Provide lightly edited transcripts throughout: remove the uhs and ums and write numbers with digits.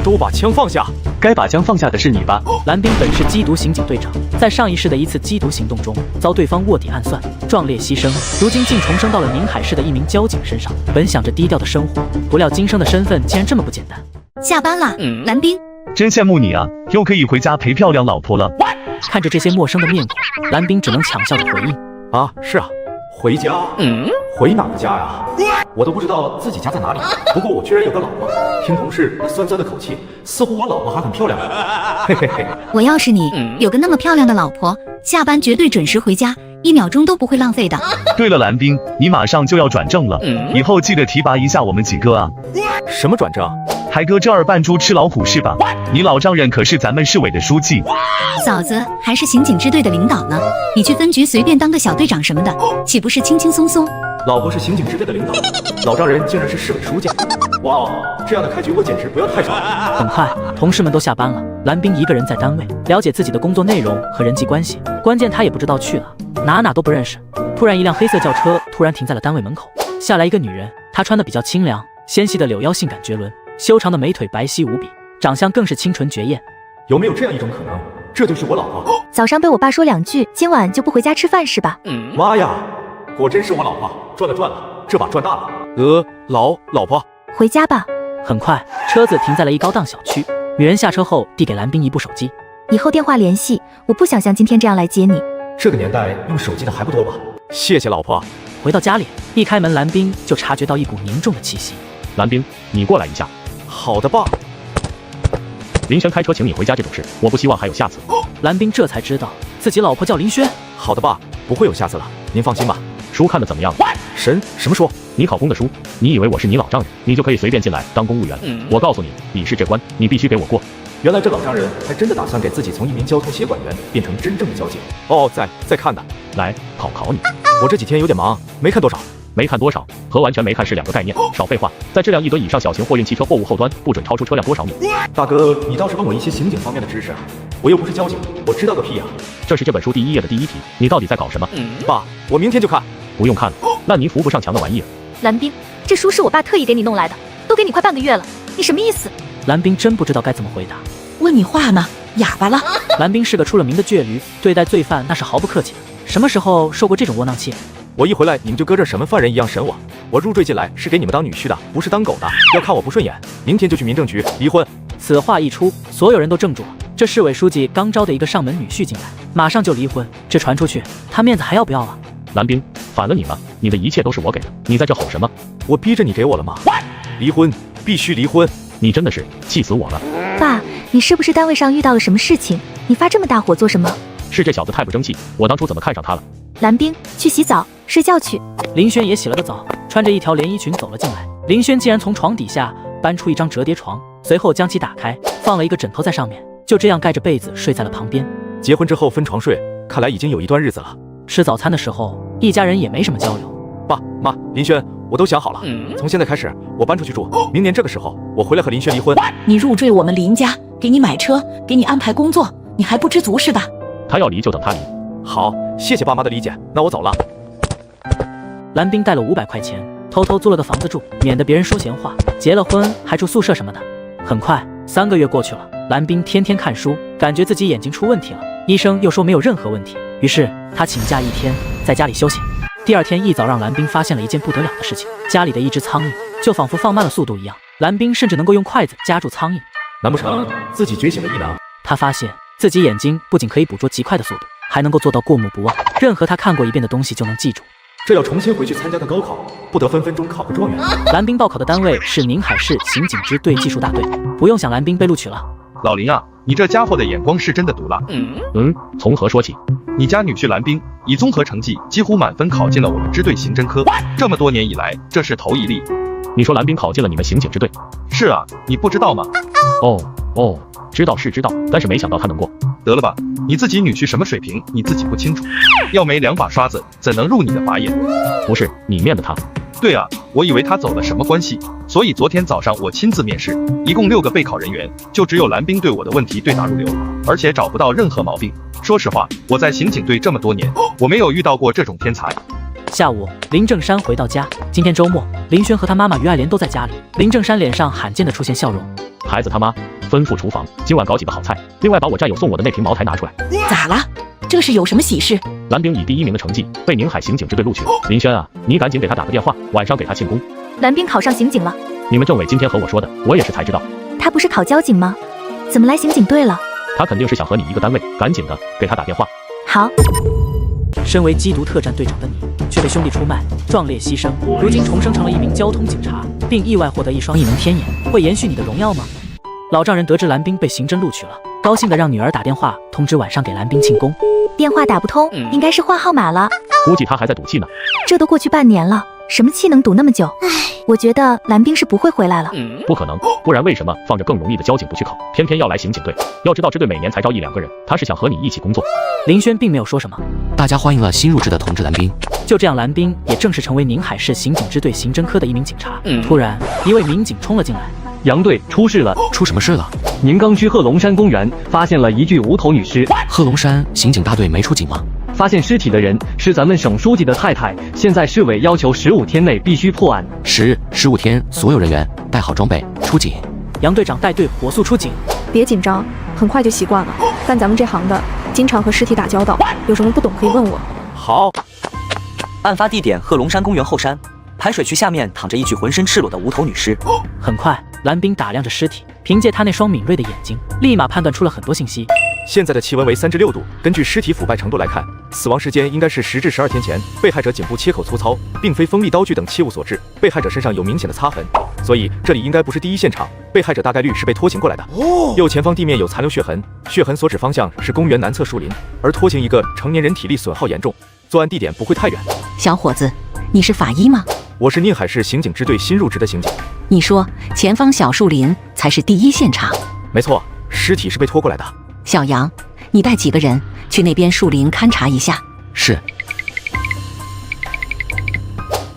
都把枪放下！该把枪放下的是你吧？蓝冰本是缉毒刑警队长，在上一世的一次缉毒行动中遭对方卧底暗算，壮烈牺牲，如今竟重生到了宁海市的一名交警身上。本想着低调的生活，不料今生的身份竟然这么不简单。下班啦，蓝冰。真羡慕你啊，又可以回家陪漂亮老婆了。看着这些陌生的面孔，蓝冰只能抢笑着回应：啊，是啊，回家。回哪个家呀？我都不知道自己家在哪里。不过我居然有个老婆，听同事那酸酸的口气，似乎我老婆还很漂亮。嘿嘿嘿。我要是你，有个那么漂亮的老婆，下班绝对准时回家，1秒钟都不会浪费的。对了，蓝冰，你马上就要转正了，以后记得提拔一下我们几个啊。什么转正？还搁这儿扮猪吃老虎是吧？你老丈人可是咱们市委的书记，嫂子还是刑警支队的领导呢，你去分局随便当个小队长什么的，岂不是轻轻松松？老婆是刑警支队的领导，老丈人竟然是市委书记。哇哦，这样的开局我简直不要太少了。很快，同事们都下班了，蓝冰一个人在单位了解自己的工作内容和人际关系，关键他也不知道去了哪都不认识。突然，一辆黑色轿车突然停在了单位门口，下来一个女人，她穿的比较清凉，纤细的柳腰性感绝伦，修长的美腿白皙无比，长相更是清纯绝艳。有没有这样一种可能，这就是我老婆？早上被我爸说2句，今晚就不回家吃饭是吧？妈呀，果真是我老婆，赚了，这把赚大了。老婆，回家吧。很快，车子停在了一高档小区，女人下车后递给蓝冰一部手机，以后电话联系，我不想像今天这样来接你。这个年代用手机的还不多吧？谢谢老婆。回到家里，一开门，蓝冰就察觉到一股凝重的气息。蓝冰，你过来一下。好的，爸。林轩开车请你回家这种事，我不希望还有下次。蓝冰这才知道自己老婆叫林轩。好的，爸，不会有下次了，您放心吧。书看得怎么样？什么书？你考公的书。你以为我是你老丈人，你就可以随便进来当公务员？我告诉你，笔试这关，你必须给我过。原来这老丈人还真的打算给自己从一名交通协管员变成真正的交警。哦，在看呢。来，考你。我这几天有点忙，没看多少。没看多少和完全没看是两个概念，少废话。在质量1吨以上小型货运汽车货物后端不准超出车辆多少米。大哥，你倒是问我一些刑警方面的知识啊，我又不是交警，我知道个屁啊。这是这本书第1页的第1题，你到底在搞什么？爸，我明天就看。不用看了，烂泥扶不上墙的玩意儿。蓝冰，这书是我爸特意给你弄来的，都给你快半个月了，你什么意思？蓝冰真不知道该怎么回答。问你话呢，哑巴了。蓝冰是个出了名的倔驴，对待罪犯那是毫不客气的。什么时候受过这种窝囊气？我一回来，你们就搁这审问犯人一样审我。我入赘进来是给你们当女婿的，不是当狗的。要看我不顺眼，明天就去民政局离婚。此话一出，所有人都怔住了。这市委书记刚招的一个上门女婿进来，马上就离婚，这传出去，他面子还要不要啊？蓝冰，反了你了！你的一切都是我给的，你在这吼什么？我逼着你给我了吗？离婚，必须离婚！你真的是气死我了！爸，你是不是单位上遇到了什么事情？你发这么大火做什么？是这小子太不争气，我当初怎么看上他了？蓝冰，去洗澡睡觉去。林轩也洗了个澡，穿着一条连衣裙走了进来。林轩竟然从床底下搬出一张折叠床，随后将其打开，放了一个枕头在上面，就这样盖着被子睡在了旁边。结婚之后分床睡，看来已经有一段日子了。吃早餐的时候，一家人也没什么交流。爸妈，林轩，我都想好了，从现在开始我搬出去住，明年这个时候我回来和林轩离婚。你入赘我们林家，给你买车，给你安排工作，你还不知足是吧？他要离就等他离。好，谢谢爸妈的理解，那我走了。蓝冰带了500块钱，偷偷租了个房子住，免得别人说闲话。结了婚还住宿舍什么的。很快3个月过去了，蓝冰天天看书，感觉自己眼睛出问题了，医生又说没有任何问题，于是他请假1天，在家里休息。第2天一早，让蓝冰发现了一件不得了的事情，家里的一只苍蝇就仿佛放慢了速度一样，蓝冰甚至能够用筷子夹住苍蝇。难不成自己觉醒了异能？他发现自己眼睛不仅可以捕捉极快的速度，还能够做到过目不忘，任何他看过一遍的东西就能记住。这要重新回去参加个高考，不得分分钟考个状元。蓝冰报考的单位是宁海市刑警支队技术大队，不用想，蓝冰被录取了。老林啊，你这家伙的眼光是真的毒辣。从何说起？你家女婿蓝冰以综合成绩几乎满分考进了我们支队刑侦科，这么多年以来，这是头一例。你说蓝冰考进了你们刑警支队？是啊，你不知道吗？哦，知道是知道，但是没想到他能过。得了吧，你自己女婿什么水平你自己不清楚，要没2把刷子怎能入你的法眼？不是你面的他？对啊，我以为他走了什么关系，所以昨天早上我亲自面试，一共6个备考人员，就只有蓝冰对我的问题对答如流，而且找不到任何毛病。说实话，我在刑警队这么多年，我没有遇到过这种天才。下午，林正山回到家。今天周末，林轩和他妈妈于爱莲都在家里。林正山脸上罕见的出现笑容。孩子他妈，吩咐厨房今晚搞几个好菜，另外把我战友送我的那瓶茅台拿出来。咋了？这是有什么喜事？蓝冰以第1名的成绩被宁海刑警支队录取了。林轩啊，你赶紧给他打个电话，晚上给他庆功。蓝冰考上刑警了。你们政委今天和我说的，我也是才知道。他不是考交警吗？怎么来刑警队了？他肯定是想和你一个单位，赶紧的给他打电话。好。身为缉毒特战队长的你，却被兄弟出卖，壮烈牺牲，如今重生成了一名交通警察，并意外获得一双异能天眼，会延续你的荣耀吗？老丈人得知蓝冰被刑侦录取了，高兴的让女儿打电话通知晚上给蓝冰庆功。电话打不通，应该是换号码了。估计他还在赌气呢。这都过去半年了，什么气能赌那么久？我觉得蓝冰是不会回来了。不可能，不然为什么放着更容易的交警不去考，偏偏要来刑警队？要知道支队每年才招1、2个人，他是想和你一起工作。林轩并没有说什么。大家欢迎了新入职的同志蓝冰。就这样，蓝冰也正式成为宁海市刑警支队刑侦科的一名警察。突然，一位民警冲了进来。杨队，出事了！出什么事了？宁冈区贺龙山公园发现了一具无头女尸。贺龙山刑警大队没出警吗？发现尸体的人是咱们省书记的太太，现在市委要求15天内必须破案。15天，所有人员带好装备出警。杨队长带队火速出警。别紧张，很快就习惯了。干咱们这行的，经常和尸体打交道，有什么不懂可以问我。好。案发地点贺龙山公园后山，排水渠下面躺着一具浑身赤裸的无头女尸。很快，蓝冰打量着尸体，凭借他那双敏锐的眼睛，立马判断出了很多信息。现在的气温为3至6度，根据尸体腐败程度来看，死亡时间应该是10至12天前。被害者颈部切口粗糙，并非锋利刀具等器物所致。被害者身上有明显的擦痕，所以这里应该不是第一现场。被害者大概率是被拖行过来的。右前方地面有残留血痕，血痕所指方向是公园南侧树林，而拖行一个成年人体力损耗严重，作案地点不会太远。小伙子，你是法医吗？我是宁海市刑警支队新入职的刑警。你说前方小树林才是第一现场？没错，尸体是被拖过来的。小杨，你带几个人去那边树林勘察一下。是。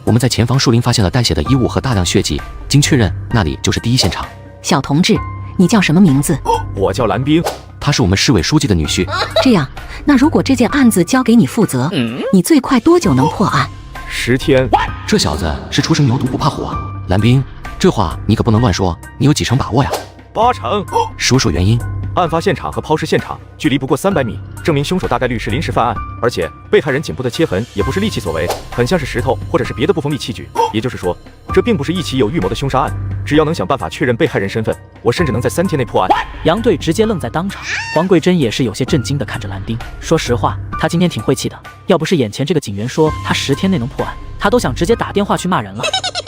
我们在前方树林发现了带血的衣物和大量血迹，经确认，那里就是第一现场。小同志，你叫什么名字？我叫蓝冰，他是我们市委书记的女婿。这样，那如果这件案子交给你负责，你最快多久能破案？10天。这小子是初生牛犊不怕虎啊！蓝冰，这话你可不能乱说，你有几成把握呀？8成。说说原因。案发现场和抛尸现场距离不过300米，证明凶手大概率是临时犯案，而且被害人颈部的切痕也不是利器所为，很像是石头或者是别的不锋利器具。也就是说，这并不是一起有预谋的凶杀案。只要能想办法确认被害人身份，我甚至能在3天内破案。杨队直接愣在当场，黄桂珍也是有些震惊地看着蓝冰。说实话，他今天挺晦气的，要不是眼前这个警员说他10天内能破案，他都想直接打电话去骂人了。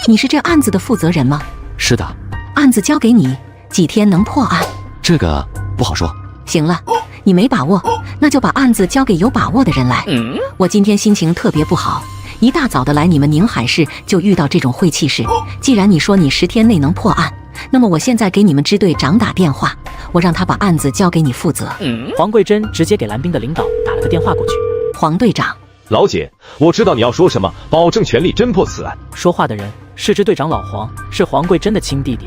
你是这案子的负责人吗？是的。案子交给你，几天能破案？这个不好说。行了，你没把握，那就把案子交给有把握的人来。我今天心情特别不好，一大早的来你们宁海市就遇到这种晦气事。既然你说你10天内能破案，那么我现在给你们支队长打电话，我让他把案子交给你负责。黄桂珍直接给蓝冰的领导打了个电话过去。黄队长，老姐，我知道你要说什么，保证全力侦破此案。说话的人是支队长老黄，是黄桂珍的亲弟弟。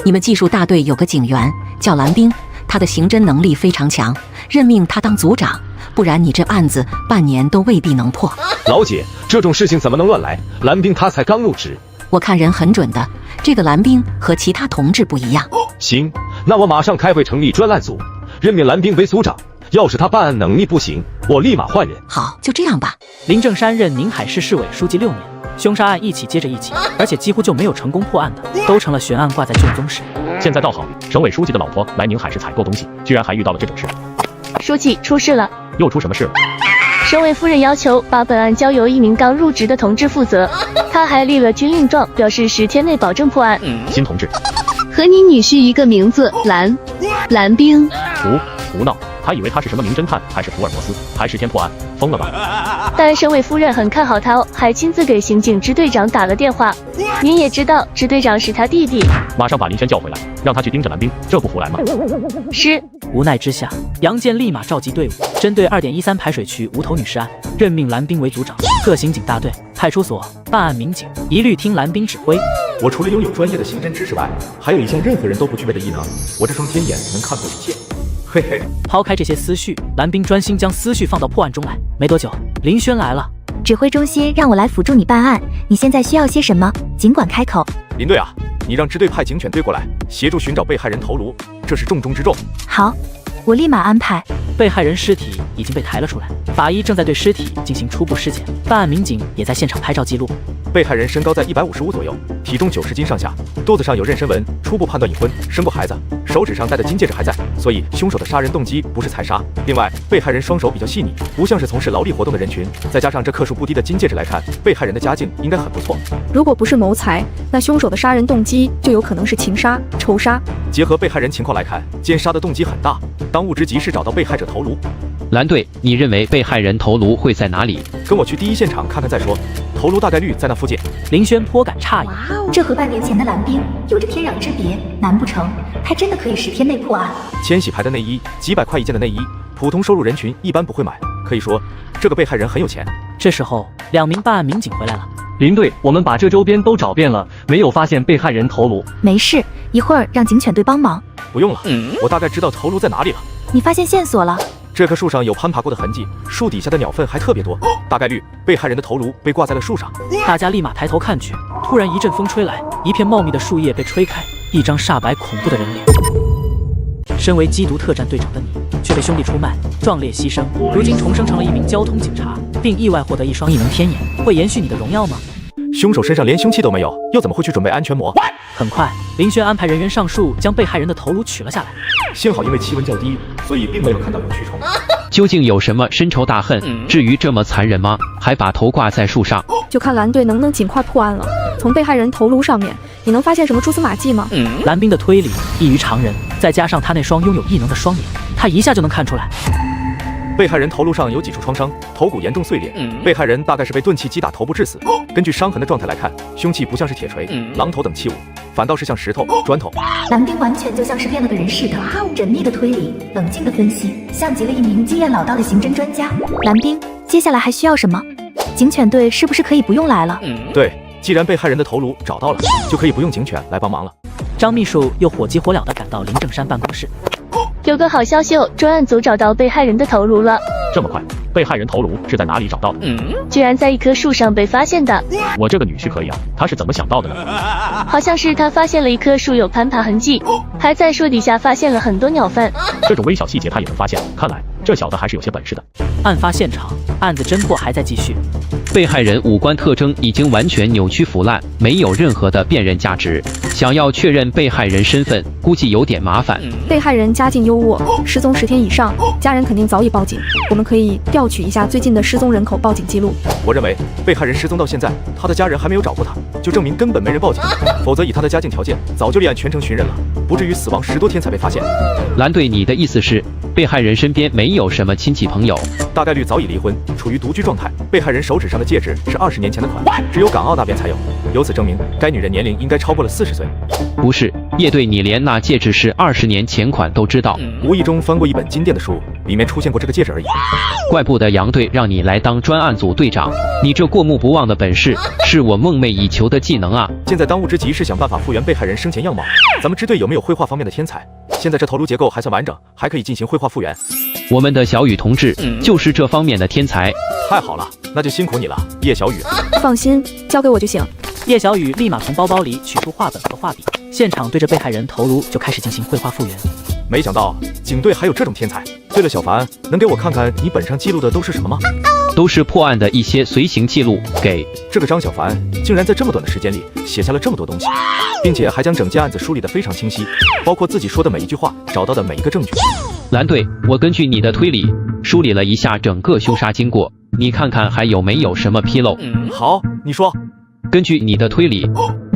你们技术大队有个警员叫蓝冰，他的刑侦能力非常强，任命他当组长，不然你这案子半年都未必能破。老姐，这种事情怎么能乱来？蓝冰他才刚入职，我看人很准的，这个蓝冰和其他同志不一样。行，那我马上开会成立专案组，任命蓝冰为组长。要是他办案能力不行，我立马换人。好，就这样吧。林正山任宁海市市委书记6年，凶杀案一起接着一起，而且几乎就没有成功破案的，都成了悬案挂在旧宗室。现在倒好，省委书记的老婆来宁海市采购东西，居然还遇到了这种事。书记，出事了！又出什么事了？省委夫人要求把本案交由一名刚入职的同志负责，他还立了军令状，表示10天内保证破案。新同志，和你女婿一个名字，蓝冰。胡闹！他以为他是什么名侦探，还是福尔摩斯，还10天破案，疯了吧？但省委夫人很看好他哦，还亲自给刑警支队长打了电话。您也知道，支队长是他弟弟。马上把林轩叫回来，让他去盯着蓝冰，这不胡来吗？是。无奈之下，杨健立马召集队伍，针对2.13排水渠无头女尸案，任命蓝冰为组长。各刑警大队、派出所、办案民警一律听蓝冰指挥。我除了拥有专业的刑侦知识外，还有一项任何人都不具备的异能，我这双天眼能看破一切。嘿嘿，抛开这些思绪，蓝冰专心将思绪放到破案中来。没多久，林轩来了。指挥中心让我来辅助你办案，你现在需要些什么？尽管开口。林队啊，你让支队派警犬队过来，协助寻找被害人头颅，这是重中之重。好，我立马安排。被害人尸体已经被抬了出来，法医正在对尸体进行初步尸检，办案民警也在现场拍照记录。被害人身高在155左右，体重90斤上下，肚子上有妊娠纹，初步判断已婚，生过孩子，手指上戴的金戒指还在，所以凶手的杀人动机不是财杀。另外，被害人双手比较细腻，不像是从事劳力活动的人群，再加上这克数不低的金戒指来看，被害人的家境应该很不错。如果不是谋财，那凶手的杀人动机就有可能是情杀、仇杀。结合被害人情况来看，奸杀的动机很大。当务之急是找到被害者头颅。蓝队，你认为被害人头颅会在哪里？跟我去第一现场看看再说。头颅大概率在那附近。林轩颇感诧异，这和半年前的蓝冰有着天壤之别，难不成他真的可以10天内破案？千禧牌的内衣，几百块一件的内衣，普通收入人群一般不会买。可以说，这个被害人很有钱。这时候，2名办案民警回来了。林队，我们把这周边都找遍了，没有发现被害人头颅。没事，一会儿让警犬队帮忙。不用了，我大概知道头颅在哪里了。你发现线索了？这棵树上有攀爬过的痕迹，树底下的鸟粪还特别多，大概率被害人的头颅被挂在了树上。大家立马抬头看去，突然一阵风吹来，一片茂密的树叶被吹开，一张煞白恐怖的人脸。身为缉毒特战队长的你，却被兄弟出卖，壮烈牺牲，如今重生成了一名交通警察，并意外获得一双异能天眼，会延续你的荣耀吗？凶手身上连凶器都没有，又怎么会去准备安全膜？很快，林轩安排人员上树，将被害人的头颅取了下来。幸好因为气温较低，所以并没有看到有蛆虫。究竟有什么深仇大恨，至于这么残忍吗？还把头挂在树上？就看蓝队能不能尽快破案了。从被害人头颅上面，你能发现什么蛛丝马迹吗？蓝冰的推理异于常人，再加上他那双拥有异能的双眼，他一下就能看出来。被害人头颅上有几处创伤，头骨严重碎裂，被害人大概是被钝器击打头部致死。根据伤痕的状态来看，凶器不像是铁锤、榔头等器物，反倒是像石头、砖头。蓝冰完全就像是变了个人似的，缜密的推理，冷静的分析，像极了一名经验老道的刑侦专家。蓝冰，接下来还需要什么？警犬队是不是可以不用来了？对，既然被害人的头颅找到了，就可以不用警犬来帮忙了。张秘书又火急火燎地赶到林正山办公室。有个好消息哦，专案组找到被害人的头颅了。这么快？被害人头颅是在哪里找到的？居然在一棵树上被发现的。我这个女婿可以啊，他是怎么想到的呢？好像是他发现了一棵树有攀爬痕迹，还在树底下发现了很多鸟粪。这种微小细节他也能发现，看来这小子还是有些本事的。案发现场，案子侦破还在继续。被害人五官特征已经完全扭曲腐烂，没有任何的辨认价值。想要确认被害人身份，估计有点麻烦。被害人家境优渥，失踪10天以上，家人肯定早已报警。我们可以调取一下最近的失踪人口报警记录。我认为被害人失踪到现在，他的家人还没有找过他，就证明根本没人报警，否则以他的家境条件，早就立案全程寻人了，不至于死亡10多天才被发现。蓝队，你的意思是被害人身边没有什么亲戚朋友？大概率早已离婚，处于独居状态。被害人手指上的戒指是20年前的款，只有港澳那边才有，由此证明该女人年龄应该超过了40岁。不是，叶队，你连那戒指是20年前款都知道？无意中翻过一本金店的书，里面出现过这个戒指而已。怪不得杨队让你来当专案组队长，你这过目不忘的本事是我梦寐以求的技能啊！现在当务之急是想办法复原被害人生前样貌。咱们支队有没有绘画方面的天才？现在这头颅结构还算完整，还可以进行绘画复原。我们的小雨同志就是这方面的天才。太好了，那就辛苦你了，叶小雨。放心，交给我就行。叶小雨立马从包包里取出画本和画笔，现场对着被害人头颅就开始进行绘画复原。没想到警队还有这种天才。对了，小凡，能给我看看你本上记录的都是什么吗？都是破案的一些随行记录。给这个张小凡竟然在这么短的时间里写下了这么多东西，并且还将整件案子梳理得非常清晰，包括自己说的每一句话，找到的每一个证据。蓝队，我根据你的推理梳理了一下整个凶杀经过，你看看还有没有什么纰漏？好，你说。根据你的推理，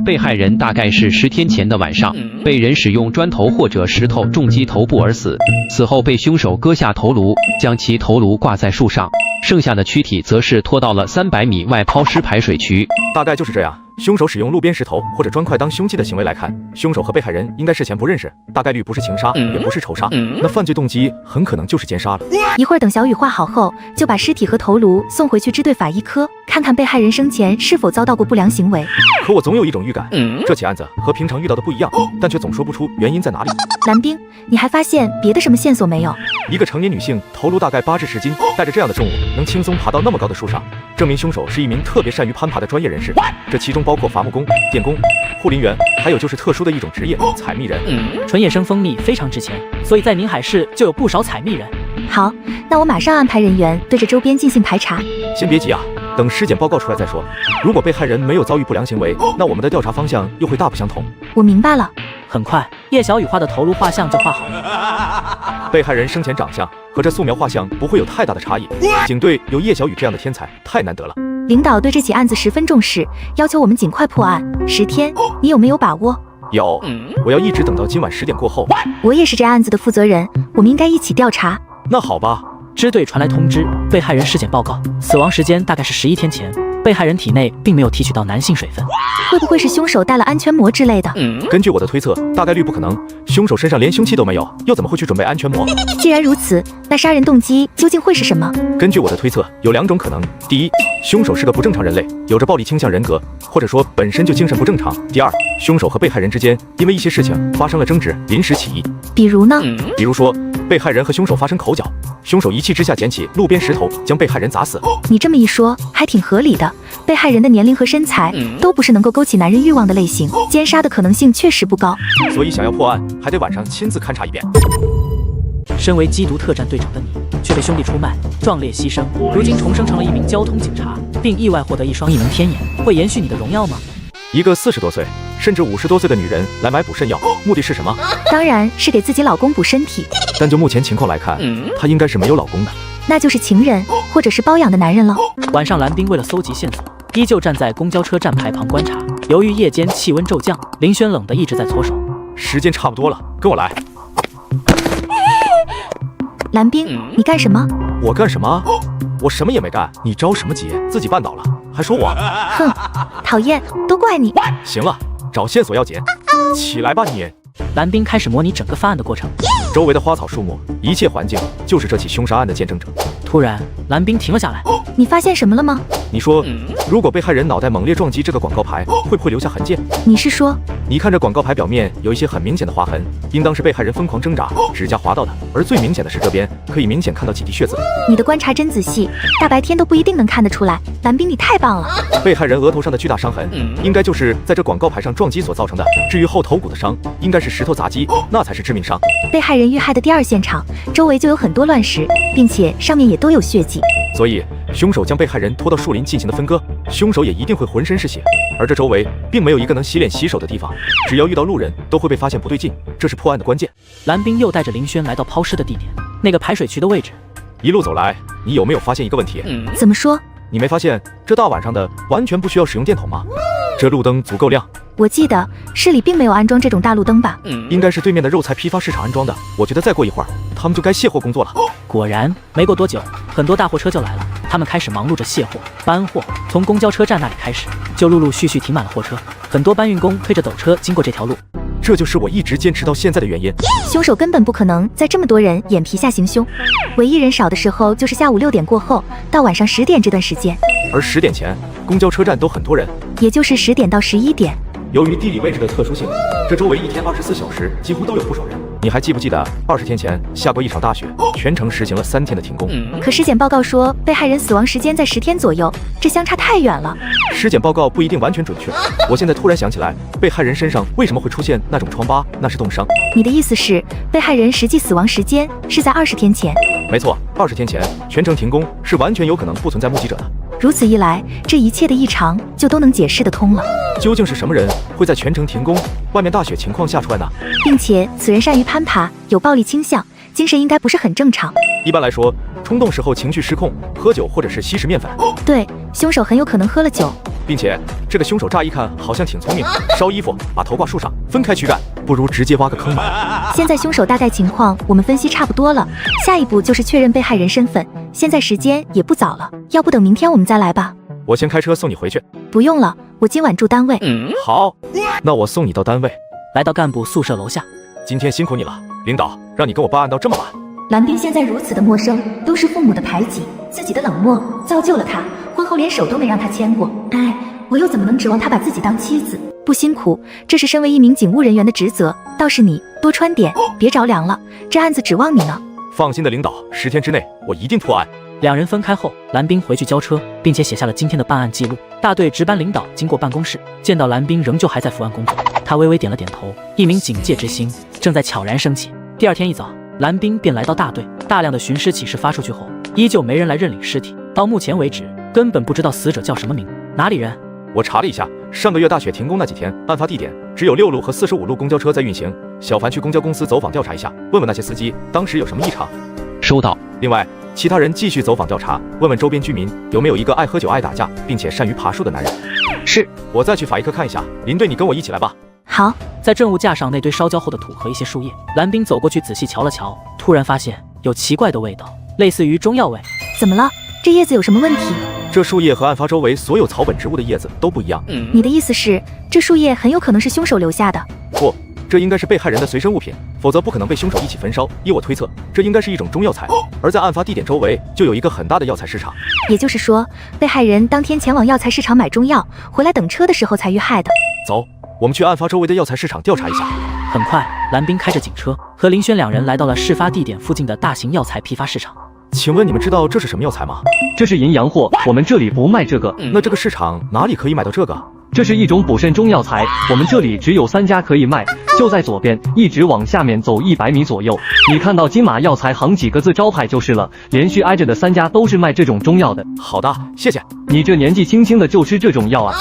被害人大概是10天前的晚上，被人使用砖头或者石头重击头部而死，死后被凶手割下头颅，将其头颅挂在树上，剩下的躯体则是拖到了300米外抛尸排水渠。大概就是这样。凶手使用路边石头或者砖块当凶器的行为来看，凶手和被害人应该事前不认识，大概率不是情杀，也不是仇杀，那犯罪动机很可能就是奸杀了。一会儿等小雨画好后，就把尸体和头颅送回去支队法医科，看看被害人生前是否遭到过不良行为。可我总有一种预感，这起案子和平常遇到的不一样，但却总说不出原因在哪里。蓝冰，你还发现别的什么线索没有？一个成年女性头颅大概8至10斤，带着这样的重物能轻松爬到那么高的树上，这证明凶手是一名特别善于攀爬的专业人士，这其中包括伐木工、电工、护林员，还有就是特殊的一种职业——采蜜人。纯野生蜂蜜非常值钱，所以在宁海市就有不少采蜜人。好，那我马上安排人员对着周边进行排查。先别急啊，等尸检报告出来再说。如果被害人没有遭遇不良行为，那我们的调查方向又会大不相同。我明白了。很快，叶小雨画的头颅画像就画好了。被害人生前长相和这素描画像不会有太大的差异。警队有叶小雨这样的天才，太难得了。领导对这起案子十分重视，要求我们尽快破案。10天，你有没有把握？有，我要一直等到今晚10点过后。我也是这案子的负责人，我们应该一起调查。那好吧。支队传来通知，被害人尸检报告，死亡时间大概是11天前。被害人体内并没有提取到男性水分，会不会是凶手戴了安全膜之类的？根据我的推测，大概率不可能。凶手身上连凶器都没有，又怎么会去准备安全膜？既然如此，那杀人动机究竟会是什么？根据我的推测，有2种可能：第一，凶手是个不正常人类，有着暴力倾向人格，或者说本身就精神不正常；第二，凶手和被害人之间因为一些事情发生了争执，临时起意。比如呢？比如说，被害人和凶手发生口角，凶手一气之下捡起路边石头将被害人砸死。你这么一说，还挺合理的。被害人的年龄和身材都不是能够勾起男人欲望的类型，奸杀的可能性确实不高。所以想要破案，还得晚上亲自勘察一遍。身为缉毒特战队长的你，却被兄弟出卖，壮烈牺牲，如今重生成了一名交通警察，并意外获得一双异能天眼，会延续你的荣耀吗？一个40多岁甚至50多岁的女人来买补肾药，目的是什么？当然是给自己老公补身体。但就目前情况来看，她应该是没有老公的。那就是情人或者是包养的男人了。晚上，蓝冰为了搜集线索，依旧站在公交车站牌旁观察。由于夜间气温骤降，林轩冷得一直在搓手。时间差不多了，跟我来。蓝冰，你干什么？我干什么？我什么也没干，你着什么急？自己绊倒了，还说我？哼，讨厌，都怪你。行了，找线索要紧，起来吧你。蓝冰开始模拟整个犯案的过程，周围的花草树木，一切环境就是这起凶杀案的见证者。突然，蓝冰停了下来。你发现什么了吗？你说，如果被害人脑袋猛烈撞击这个广告牌，会不会留下痕迹？你是说，你看这广告牌表面有一些很明显的划痕，应当是被害人疯狂挣扎，指甲划到的。而最明显的是这边，可以明显看到几滴血渍。你的观察真仔细，大白天都不一定能看得出来。蓝冰，你太棒了！被害人额头上的巨大伤痕，应该就是在这广告牌上撞击所造成的。至于后头骨的伤，应该是石头砸击，那才是致命伤。被害人遇害的第2现场，周围就有很多乱石，并且上面也都有血迹。所以，凶手将被害人拖到树林进行的分割，凶手也一定会浑身是血，而这周围并没有一个能洗脸洗手的地方，只要遇到路人，都会被发现不对劲，这是破案的关键。蓝冰又带着林轩来到抛尸的地点，那个排水渠的位置。一路走来，你有没有发现一个问题？怎么说？你没发现这大晚上的完全不需要使用电筒吗？这路灯足够亮。我记得市里并没有安装这种大路灯吧？应该是对面的肉菜批发市场安装的。我觉得再过一会儿，他们就该卸货工作了。果然，没过多久，很多大货车就来了。他们开始忙碌着卸货、搬货。从公交车站那里开始，就陆陆续续停满了货车。很多搬运工推着斗车经过这条路。这就是我一直坚持到现在的原因。凶手根本不可能在这么多人眼皮下行凶，唯一人少的时候就是下午6点过后到晚上10点这段时间。而10点前，公交车站都很多人，也就是10点到11点。由于地理位置的特殊性，这周围一天24小时几乎都有不少人。你还记不记得20天前下过一场大雪，全城实行了3天的停工？可尸检报告说被害人死亡时间在10天左右，这相差太远了。尸检报告不一定完全准确。我现在突然想起来，被害人身上为什么会出现那种疮疤？那是冻伤。你的意思是，被害人实际死亡时间是在20天前？没错，20天前全城停工是完全有可能不存在目击者的。如此一来，这一切的异常就都能解释得通了。究竟是什么人会在全城停工、外面大雪情况下出来呢？并且此人善于攀爬，有暴力倾向，精神应该不是很正常。一般来说，冲动时候情绪失控，喝酒或者是吸食面粉。对，凶手很有可能喝了酒。并且这个凶手乍一看好像挺聪明，烧衣服，把头挂树上，分开躯干，不如直接挖个坑吧。现在凶手大概情况我们分析差不多了，下一步就是确认被害人身份。现在时间也不早了，要不等明天我们再来吧。我先开车送你回去。不用了，我今晚住单位。好，那我送你到单位。来到干部宿舍楼下。今天辛苦你了，领导让你跟我办案到这么晚。蓝冰现在如此的陌生，都是父母的排挤，自己的冷漠造就了他，婚后连手都没让他牵过。哎，我又怎么能指望他把自己当妻子？不辛苦，这是身为一名警务人员的职责。倒是你多穿点，别着凉了，这案子指望你呢。放心的领导，10天之内我一定破案。两人分开后，蓝冰回去交车，并且写下了今天的办案记录。大队值班领导经过办公室，见到蓝冰仍旧还在伏案工作，他微微点了点头。一名警戒之星正在悄然升起。第二天一早，蓝冰便来到大队，大量的寻尸启事发出去后，依旧没人来认领尸体。到目前为止，根本不知道死者叫什么名，哪里人。我查了一下，上个月大雪停工那几天，案发地点只有6路和45路公交车在运行。小凡去公交公司走访调查一下，问问那些司机当时有什么异常。收到。另外，其他人继续走访调查，问问周边居民有没有一个爱喝酒、爱打架，并且善于爬树的男人。是，我再去法医科看一下。林队，你跟我一起来吧。好。在证物架上那堆烧焦后的土和一些树叶，蓝冰走过去仔细瞧了瞧，突然发现有奇怪的味道，类似于中药味。怎么了？这叶子有什么问题？这树叶和案发周围所有草本植物的叶子都不一样。你的意思是，这树叶很有可能是凶手留下的？不，这应该是被害人的随身物品，否则不可能被凶手一起焚烧。依我推测，这应该是一种中药材。而在案发地点周围就有一个很大的药材市场。也就是说，被害人当天前往药材市场买中药，回来等车的时候才遇害的。走，我们去案发周围的药材市场调查一下。很快，蓝冰开着警车和林轩两人来到了事发地点附近的大型药材批发市场。请问你们知道这是什么药材吗？这是银洋货，我们这里不卖这个。那这个市场哪里可以买到这个？这是一种补肾中药材，我们这里只有3家可以卖，就在左边，一直往下面走100米左右，你看到金马药材行几个字招牌就是了，连续挨着的3家都是卖这种中药的。好的，谢谢。你这年纪轻轻的就吃这种药啊？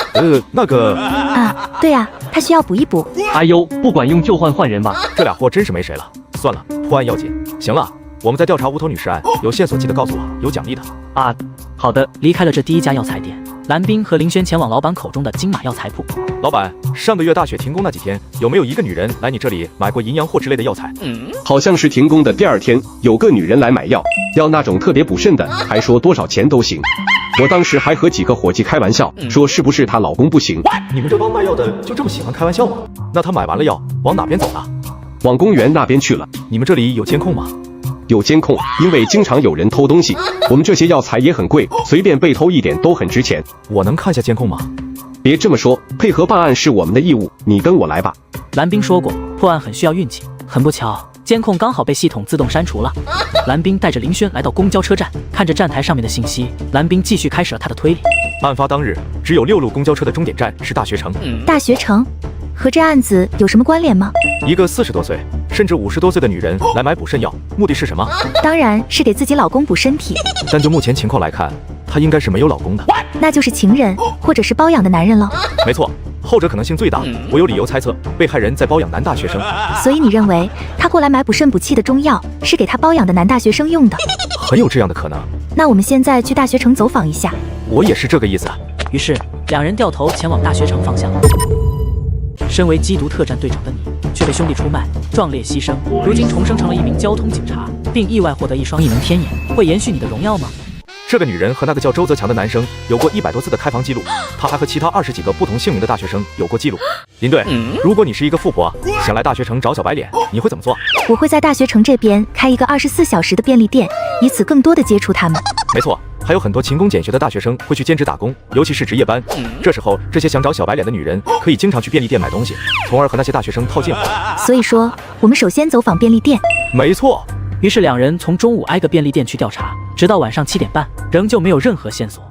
那个啊，对啊，他需要补一补。哎呦，不管用就换人吧。这俩货真是没谁了，算了，破案要紧。行了，我们在调查无头女尸案，有线索记得告诉我，有奖励的。啊，好的。离开了这第一家药材店，蓝冰和林轩前往老板口中的金马药材铺。老板，上个月大雪停工那几天，有没有一个女人来你这里买过银洋货之类的药材？好像是停工的第2天，有个女人来买药，要那种特别补肾的，还说多少钱都行。我当时还和几个伙计开玩笑，说是不是她老公不行？你们这帮卖药的就这么喜欢开玩笑吗？那她买完了药往哪边走了？往公园那边去了。你们这里有监控吗？有监控，因为经常有人偷东西。我们这些药材也很贵，随便被偷一点都很值钱。我能看一下监控吗？别这么说，配合办案是我们的义务，你跟我来吧。蓝冰说过，破案很需要运气，很不巧，监控刚好被系统自动删除了。蓝冰带着林轩来到公交车站，看着站台上面的信息，蓝冰继续开始了他的推理。案发当日，只有6路公交车的终点站是大学城。大学城和这案子有什么关联吗？一个40多岁甚至50多岁的女人来买补肾药，目的是什么？当然是给自己老公补身体。但就目前情况来看，她应该是没有老公的。那就是情人或者是包养的男人了。没错，后者可能性最大。我有理由猜测，被害人在包养男大学生。所以你认为他过来买补肾补气的中药是给他包养的男大学生用的？很有这样的可能。那我们现在去大学城走访一下。我也是这个意思。于是两人掉头前往大学城方向。身为缉毒特战队长的你，却被兄弟出卖，壮烈牺牲，如今重生成了一名交通警察，并意外获得一双异能天眼，会延续你的荣耀吗？这个女人和那个叫周泽强的男生有过100多次的开房记录，她还和其他20几个不同姓名的大学生有过记录。林队，如果你是一个富婆，想来大学城找小白脸，你会怎么做？我会在大学城这边开一个24小时的便利店，以此更多的接触他们。没错。还有很多勤工俭学的大学生会去兼职打工，尤其是值夜班。这时候，这些想找小白脸的女人可以经常去便利店买东西，从而和那些大学生套近乎。所以说，我们首先走访便利店。没错。于是两人从中午挨个便利店去调查，直到晚上7点半，仍旧没有任何线索。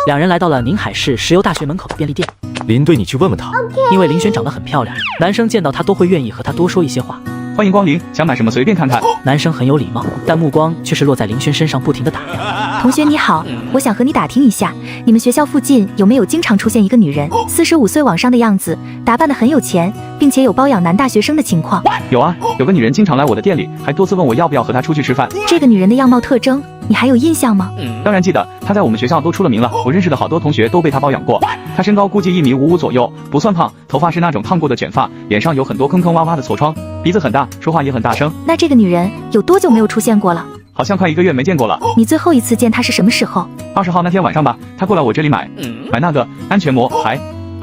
两人来到了宁海市石油大学门口的便利店。林队，你去问问她。因为林轩长得很漂亮，男生见到她都会愿意和她多说一些话。欢迎光临，想买什么随便看看。男生很有礼貌，但目光却是落在林轩身上，不停地打量。同学你好，我想和你打听一下，你们学校附近有没有经常出现一个女人，45岁往上的样子，打扮得很有钱，并且有包养男大学生的情况？有啊，有个女人经常来我的店里，还多次问我要不要和她出去吃饭。这个女人的样貌特征，你还有印象吗？当然记得，她在我们学校都出了名了，我认识的好多同学都被她包养过。她身高估计1.55米左右，不算胖，头发是那种烫过的卷发，脸上有很多坑坑洼洼的痤疮，鼻子很大，说话也很大声。那这个女人有多久没有出现过了？好像快1个月没见过了。你最后一次见她是什么时候？20号那天晚上吧，她过来我这里买那个安全膜，还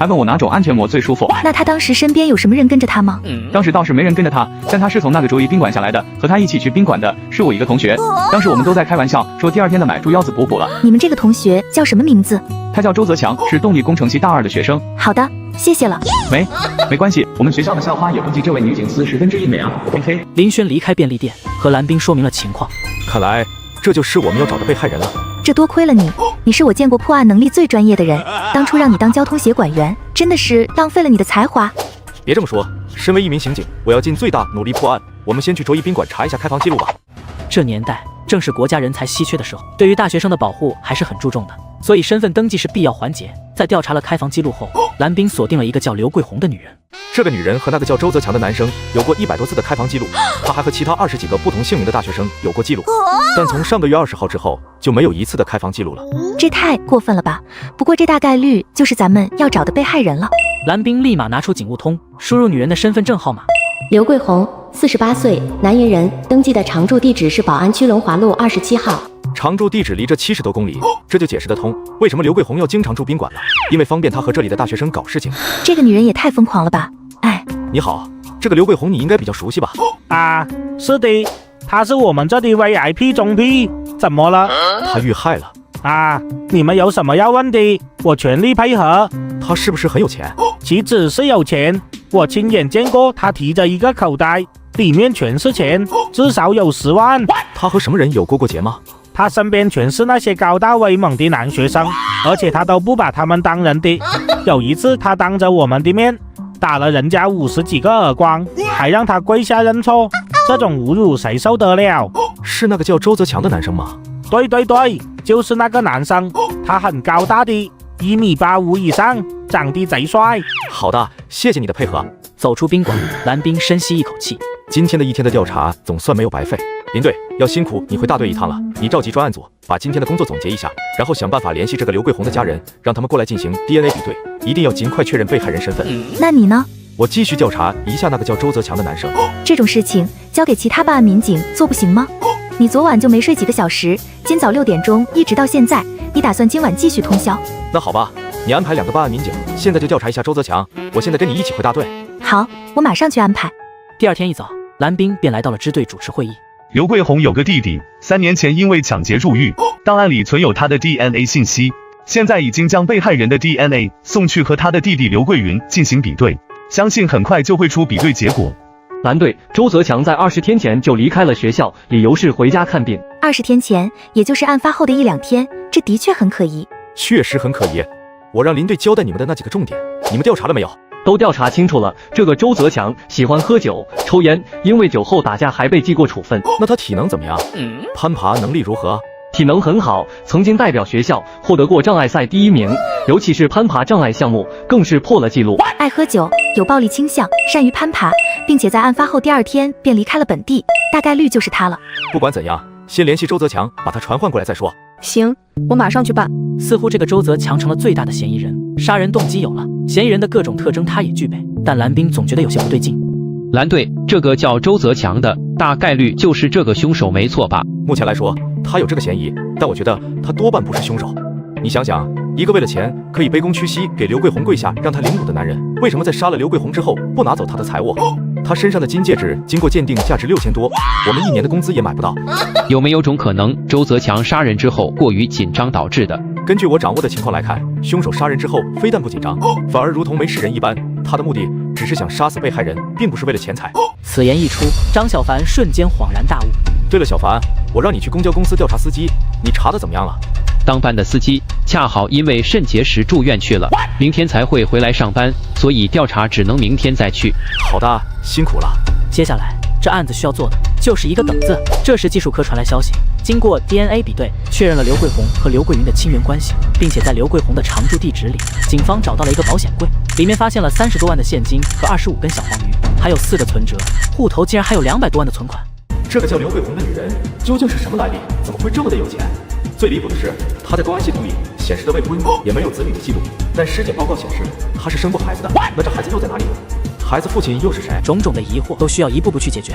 问我哪种安全膜最舒服。那她当时身边有什么人跟着她吗？当时倒是没人跟着她，但她是从那个竹宜宾馆下来的，和她一起去宾馆的是我一个同学。当时我们都在开玩笑，说第2天的买猪腰子补了。你们这个同学叫什么名字？他叫周泽强，是动力工程系大2的学生。好的，谢谢了。没关系，我们学校的校花也估计这位女警司十分之一美啊，嘿嘿。林轩离开便利店，和蓝冰说明了情况。看来这就是我们要找的被害人了。这多亏了你，你是我见过破案能力最专业的人。当初让你当交通协管员，真的是浪费了你的才华。别这么说，身为一名刑警，我要尽最大努力破案。我们先去卓一宾馆查一下开房记录吧。这年代正是国家人才稀缺的时候，对于大学生的保护还是很注重的，所以身份登记是必要环节。在调查了开房记录后，蓝冰锁定了一个叫刘桂红的女人。这个女人和那个叫周泽强的男生有过100多次的开房记录，她还和其他20几个不同姓名的大学生有过记录，但从上个月20号之后就没有一次的开房记录了。这太过分了吧？不过这大概率就是咱们要找的被害人了。蓝冰立马拿出警务通，输入女人的身份证号码。刘桂红，48岁，南云人，登记的常住地址是宝安区龙华路27号。常住地址离这70多公里，这就解释得通为什么刘桂红要经常住宾馆了，因为方便她和这里的大学生搞事情。这个女人也太疯狂了吧！哎，你好，这个刘桂红你应该比较熟悉吧？啊，是的，她是我们这里 VIP 中 P， 怎么了？她遇害了。啊，你们有什么要问的，我全力配合。她是不是很有钱？岂止是有钱，我亲眼见过她提着一个口袋，里面全是钱，至少有10万。她和什么人有过节吗？他身边全是那些高大威猛的男学生，而且他都不把他们当人的。有一次他当着我们的面打了人家50几个耳光，还让他跪下认错，这种侮辱谁受得了？是那个叫周泽强的男生吗？对对对，就是那个男生，他很高大的，1.85米以上，长得贼帅。好的，谢谢你的配合。走出宾馆，蓝冰深吸一口气，今天的一天的调查总算没有白费。林队要辛苦你回大队一趟了，你召集专案组，把今天的工作总结一下，然后想办法联系这个刘桂红的家人，让他们过来进行 DNA 比对，一定要尽快确认被害人身份。那你呢？我继续调查一下那个叫周泽强的男生。这种事情交给其他办案民警做不行吗？你昨晚就没睡几个小时，今早6点钟一直到现在，你打算今晚继续通宵？那好吧，你安排2个办案民警，现在就调查一下周泽强，我现在跟你一起回大队。好，我马上去安排。第二天一早，蓝冰便来到了支队主持会议。刘桂红有个弟弟，3年前因为抢劫入狱，档案里存有他的 DNA 信息，现在已经将被害人的 DNA 送去和他的弟弟刘桂云进行比对，相信很快就会出比对结果。蓝队，周泽强在20天前就离开了学校，理由是回家看病。20天前，也就是案发后的1-2天，这的确很可疑。确实很可疑。我让林队交代你们的那几个重点，你们调查了没有？都调查清楚了，这个周泽强喜欢喝酒、抽烟，因为酒后打架还被记过处分。那他体能怎么样？攀爬能力如何？体能很好，曾经代表学校获得过障碍赛第1名，尤其是攀爬障碍项目更是破了纪录。爱喝酒，有暴力倾向，善于攀爬，并且在案发后第2天便离开了本地，大概率就是他了。不管怎样，先联系周泽强，把他传唤过来再说。行，我马上去办。似乎这个周泽强成了最大的嫌疑人，杀人动机有了，嫌疑人的各种特征他也具备，但蓝冰总觉得有些不对劲。蓝队，这个叫周泽强的，大概率就是这个凶手没错吧？目前来说，他有这个嫌疑，但我觉得他多半不是凶手。你想想，一个为了钱可以卑躬屈膝给刘桂红跪下让他领乳的男人，为什么在杀了刘桂红之后不拿走他的财物？他身上的金戒指经过鉴定价值6000多，我们1年的工资也买不到。有没有种可能，周泽强杀人之后过于紧张导致的？根据我掌握的情况来看，凶手杀人之后非但不紧张，反而如同没事人一般。他的目的只是想杀死被害人，并不是为了钱财。此言一出，张小凡瞬间恍然大悟。对了，小凡，我让你去公交公司调查司机，你查的怎么样了？当班的司机恰好因为肾结石住院去了，明天才会回来上班，所以调查只能明天再去。好的，辛苦了。接下来这案子需要做的就是一个等字。这时技术科传来消息，经过 DNA 比对，确认了刘桂红和刘桂云的亲缘关系，并且在刘桂红的常住地址里，警方找到了一个保险柜，里面发现了30多万的现金和25根小黄鱼，还有4个存折，户头竟然还有200多万的存款。这个叫刘桂红的女人究竟是什么来历？怎么会这么的有钱？最离谱的是，她在公安系统里显示的未婚也没有子女的记录，但尸检报告显示她是生过孩子的。那这孩子又在哪里呢？孩子父亲又是谁？种种的疑惑都需要一步步去解决。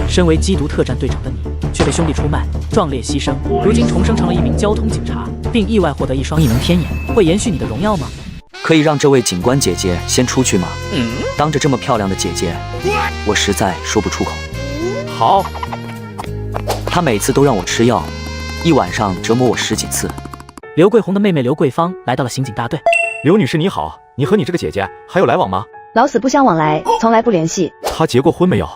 身为缉毒特战队长的你，却被兄弟出卖，壮烈牺牲，如今重生成了一名交通警察，并意外获得一双异能天眼，会延续你的荣耀吗？可以让这位警官姐姐先出去吗？当着这么漂亮的姐姐，我实在说不出口。好，她每次都让我吃药，一晚上折磨我10几次。刘桂红的妹妹刘桂芳来到了刑警大队。刘女士你好，你和你这个姐姐还有来往吗？老死不相往来，从来不联系。她结过婚没有？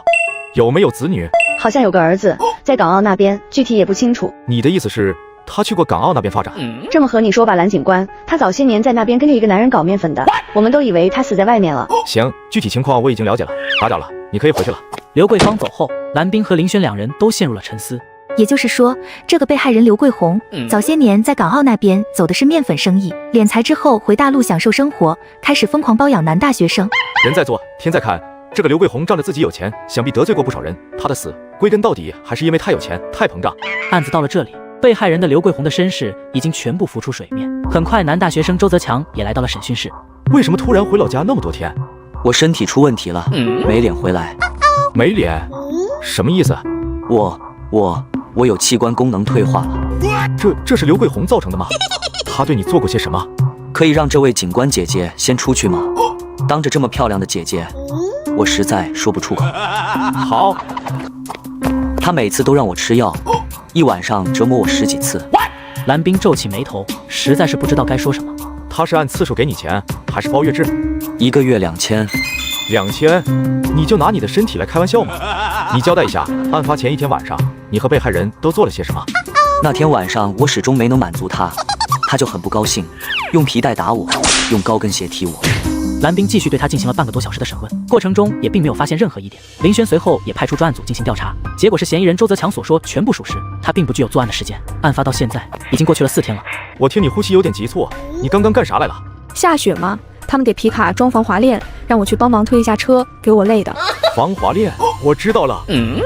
有没有子女？好像有个儿子，在港澳那边，具体也不清楚。你的意思是他去过港澳那边发展。这么和你说吧，蓝警官，他早些年在那边跟着一个男人搞面粉的，我们都以为他死在外面了。行，具体情况我已经了解了，打扰了，你可以回去了。刘桂芳走后，蓝冰和林轩两人都陷入了沉思。也就是说，这个被害人刘桂红，早些年在港澳那边走的是面粉生意，敛财之后回大陆享受生活，开始疯狂包养男大学生。人在做，天在看，这个刘桂红仗着自己有钱，想必得罪过不少人。他的死归根到底还是因为太有钱，太膨胀。案子到了这里，被害人的刘桂红的身世已经全部浮出水面。很快，男大学生周泽强也来到了审讯室。为什么突然回老家那么多天？我身体出问题了，没脸回来。没脸？什么意思？我有器官功能退化了。这是刘桂红造成的吗？她对你做过些什么？可以让这位警官姐姐先出去吗？当着这么漂亮的姐姐，我实在说不出口。好。她每次都让我吃药，一晚上折磨我10几次。蓝冰皱起眉头，实在是不知道该说什么。他是按次数给你钱，还是包月制？1个月2000。2000？你就拿你的身体来开玩笑吗？你交代一下，案发前一天晚上，你和被害人都做了些什么？那天晚上我始终没能满足他，他就很不高兴，用皮带打我，用高跟鞋踢我。蓝冰继续对他进行了半个多小时的审问，过程中也并没有发现任何疑点。林轩随后也派出专案组进行调查，结果是嫌疑人周泽强所说全部属实，他并不具有作案的时间。案发到现在已经过去了4天了。我听你呼吸有点急促，你刚刚干啥来了？下雪吗？他们给皮卡装防滑链，让我去帮忙推一下车，给我累的。防滑链，我知道了。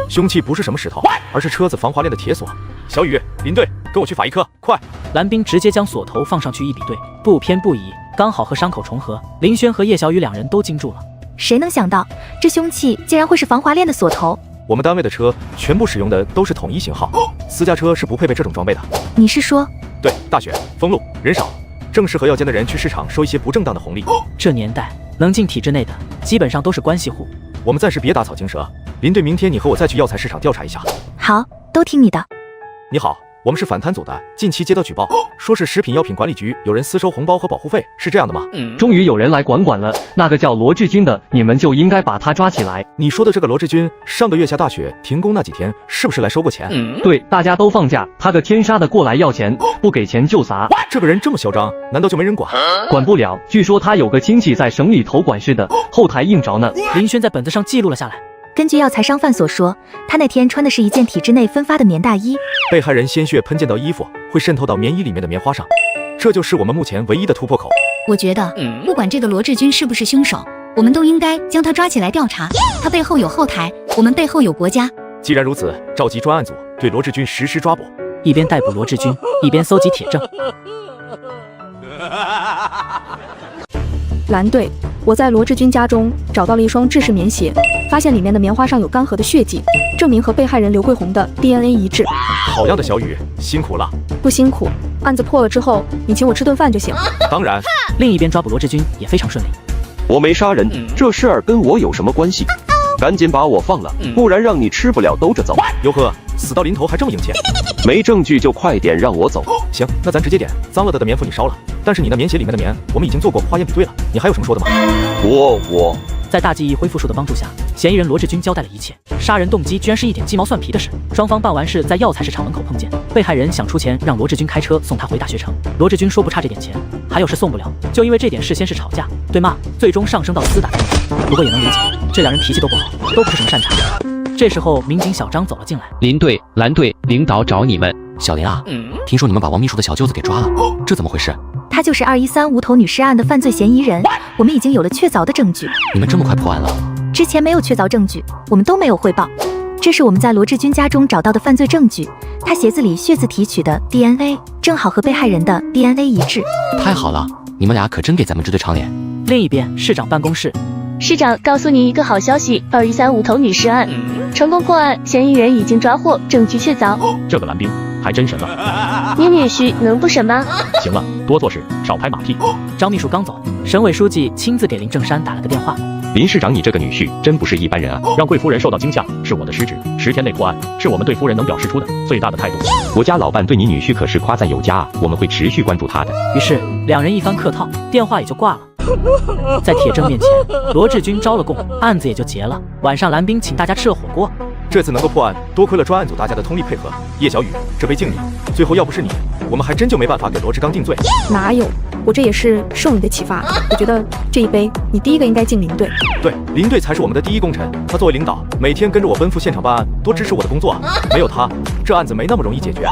凶器不是什么石头，而是车子防滑链的铁锁。小雨，林队，跟我去法医科，快！蓝冰直接将锁头放上去一比对，不偏不倚，刚好和伤口重合。林轩和叶小雨两人都惊住了。谁能想到，这凶器竟然会是防滑链的锁头？我们单位的车全部使用的都是统一型号，私家车是不配备这种装备的。你是说？对，大雪，封路，人少。正适合要钱的人去市场收一些不正当的红利。这年代能进体制内的基本上都是关系户。我们暂时别打草惊蛇，林队，明天你和我再去药材市场调查一下。好，都听你的。你好，我们是反贪组的，近期接到举报，说是食品药品管理局有人私收红包和保护费，是这样的吗？终于有人来管了，那个叫罗志军的，你们就应该把他抓起来。你说的这个罗志军，上个月下大雪停工那几天，是不是来收过钱？对，大家都放假，他个天杀的过来要钱，不给钱就砸。这个人这么嚣张，难道就没人管？管不了，据说他有个亲戚在省里头管事的，后台硬着呢。林轩在本子上记录了下来。根据药材商贩所说，他那天穿的是一件体制内分发的棉大衣。被害人鲜血喷溅到衣服，会渗透到棉衣里面的棉花上，这就是我们目前唯一的突破口。我觉得，不管这个罗志军是不是凶手，我们都应该将他抓起来调查。他背后有后台，我们背后有国家。既然如此，召集专案组对罗志军实施抓捕，一边逮捕罗志军，一边搜集铁证。蓝队，我在罗志军家中找到了一双制式棉鞋，发现里面的棉花上有干涸的血迹，证明和被害人刘桂红的 DNA 一致。好样的，小雨，辛苦了。不辛苦，案子破了之后，你请我吃顿饭就行。当然。另一边抓捕罗志军也非常顺利。我没杀人，这事儿跟我有什么关系？赶紧把我放了，不然让你吃不了兜着走。哟呵，死到临头还这么硬气。没证据就快点让我走。行，那咱直接点，脏了的棉服你烧了，但是你那棉鞋里面的棉，我们已经做过化验比对了，你还有什么说的吗？我在大记忆恢复术的帮助下，嫌疑人罗志军交代了一切。杀人动机居然是一点鸡毛蒜皮的事。双方办完事在药材市场门口碰见，被害人想出钱让罗志军开车送他回大学城，罗志军说不差这点钱，还有事送不了，就因为这点事先是吵架对骂，最终上升到厮打程度。不过也能理解，这两人脾气都不好，都不是什么善茬。这时候民警小张走了进来。林队、蓝队，领导找你们。小林啊，听说你们把王秘书的小舅子给抓了，这怎么回事？他就是213无头女尸案的犯罪嫌疑人，我们已经有了确凿的证据。你们这么快破案了？之前没有确凿证据，我们都没有汇报。这是我们在罗志军家中找到的犯罪证据，他鞋子里血渍提取的 DNA 正好和被害人的 DNA 一致。太好了，你们俩可真给咱们支队长脸。另一边，市长办公室。市长告诉你一个好消息，213无头女尸案成功破案，嫌疑人已经抓获，证据确凿。这个蓝冰还真神了。你女婿能不神吗？行了，多做事，少拍马屁。张秘书刚走，省委书记亲自给林正山打了个电话。林市长，你这个女婿真不是一般人啊！让贵夫人受到惊吓是我的失职，10天内破案是我们对夫人能表示出的最大的态度。我家老伴对你女婿可是夸赞有加啊，我们会持续关注他的。于是两人一番客套，电话也就挂了。在铁证面前，罗志军招了供，案子也就结了。晚上蓝冰请大家吃了火锅。这次能够破案，多亏了专案组大家的通力配合。叶小雨，这杯敬你。最后要不是你，我们还真就没办法给罗志刚定罪。哪有？我这也是受你的启发。我觉得这一杯，你第一个应该敬林队。对，林队才是我们的第一功臣。他作为领导，每天跟着我奔赴现场办案，多支持我的工作啊！没有他，这案子没那么容易解决。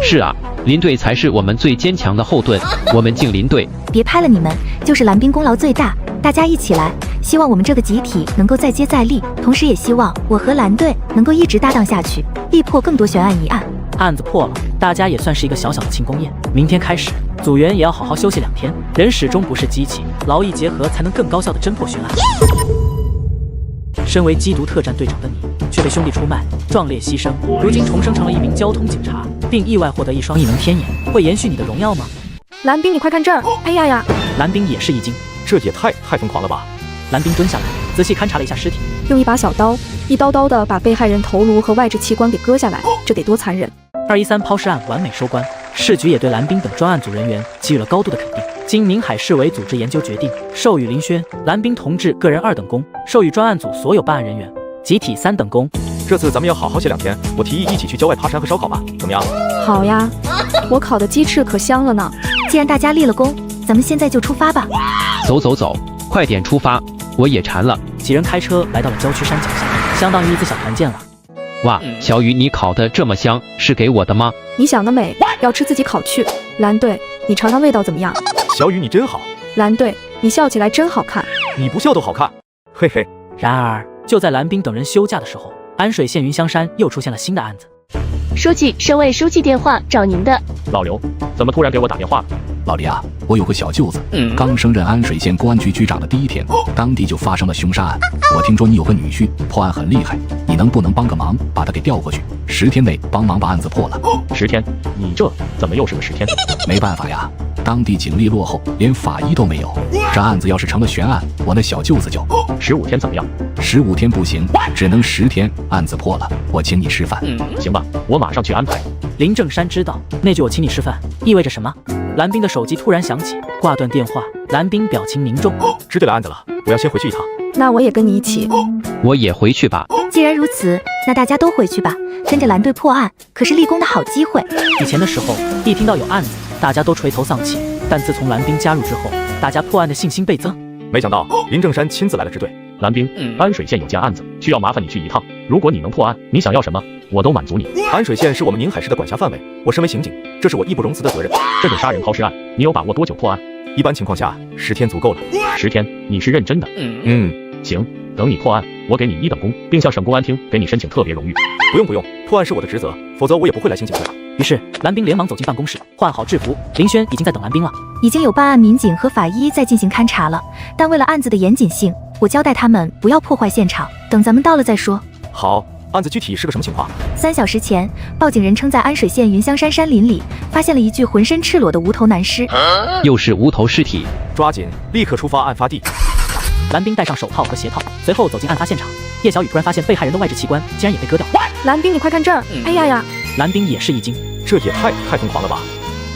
是啊，林队才是我们最坚强的后盾。我们敬林队。别拍了你们，就是蓝冰功劳最大，大家一起来。希望我们这个集体能够再接再厉，同时也希望我和蓝队能够一直搭档下去，力破更多悬案疑案。案子破了，大家也算是一个小小的庆功宴。明天开始，组员也要好好休息2天。人始终不是机器，劳逸结合才能更高效的侦破悬案。身为缉毒特战队长的你，却被兄弟出卖，壮烈牺牲，如今重生成了一名交通警察，并意外获得一双异能天眼，会延续你的荣耀吗？蓝冰，你快看这儿！哎呀呀！蓝冰也是一惊，这也太疯狂了吧！蓝冰蹲下来，仔细勘察了一下尸体，用一把小刀，一刀刀的把被害人头颅和外置器官给割下来，这得多残忍！213抛尸案完美收官，市局也对蓝冰等专案组人员给予了高度的肯定。经宁海市委组织研究决定，授予林轩、蓝冰同志个人2等功，授予专案组所有办案人员集体3等功。这次咱们要好好歇2天，我提议一起去郊外爬山和烧烤吧，怎么样？好呀，我烤的鸡翅可香了呢。既然大家立了功，咱们现在就出发吧。走走走，快点出发！我也馋了。几人开车来到了郊区山脚下，相当于一次小团建了。哇，小雨，你烤的这么香，是给我的吗？你想得美，要吃自己烤去。蓝队，你尝尝味道怎么样？小雨，你真好。蓝队，你笑起来真好看。你不笑都好看，嘿嘿。然而，就在蓝冰等人休假的时候，安水县云香山又出现了新的案子。书记，省委书记电话找您的。老刘，怎么突然给我打电话了？老李啊，我有个小舅子，刚升任安水县公安局局长的第1天，当地就发生了凶杀案。我听说你有个女婿，破案很厉害，你能不能帮个忙，把他给调过去？10天内帮忙把案子破了。10天？你这怎么又是个10天？没办法呀，当地警力落后，连法医都没有。这案子要是成了悬案，我那小舅子就15天怎么样？15天不行，只能10天。案子破了，我请你吃饭。行吧，我马上去安排。林正山知道那句我请你吃饭意味着什么。蓝冰的手机突然响起，挂断电话，蓝冰表情凝重。支队来案子了，我要先回去一趟。那我也跟你一起。我也回去吧。既然如此，那大家都回去吧，跟着蓝队破案可是立功的好机会。以前的时候，一听到有案子，大家都垂头丧气，但自从蓝冰加入之后，大家破案的信心倍增。没想到林正山亲自来了支队。蓝冰，安水县有件案子需要麻烦你去一趟，如果你能破案，你想要什么我都满足你。安水县是我们宁海市的管辖范围，我身为刑警，这是我义不容辞的责任。这种杀人抛尸案，你有把握多久破案？一般情况下10天足够了。10天？你是认真的？行，等你破案，我给你1等功，并向省公安厅给你申请特别荣誉。不用，破案是我的职责，否则我也不会来刑警队了。于是蓝冰连忙走进办公室，换好制服。林轩已经在等蓝冰了。已经有办案民警和法医在进行勘查了，但为了案子的严谨性，我交代他们不要破坏现场，等咱们到了再说。好，案子具体是个什么情况？3小时前，报警人称在安水县云香山山林里发现了一具浑身赤裸的无头男尸。又是无头尸体，抓紧，立刻出发案发地。蓝冰戴上手套和鞋套，随后走进案发现场。叶小雨突然发现被害人的外置器官竟然也被割掉。蓝冰，你快看这儿！哎呀呀！蓝冰也是一惊，这也太疯狂了吧！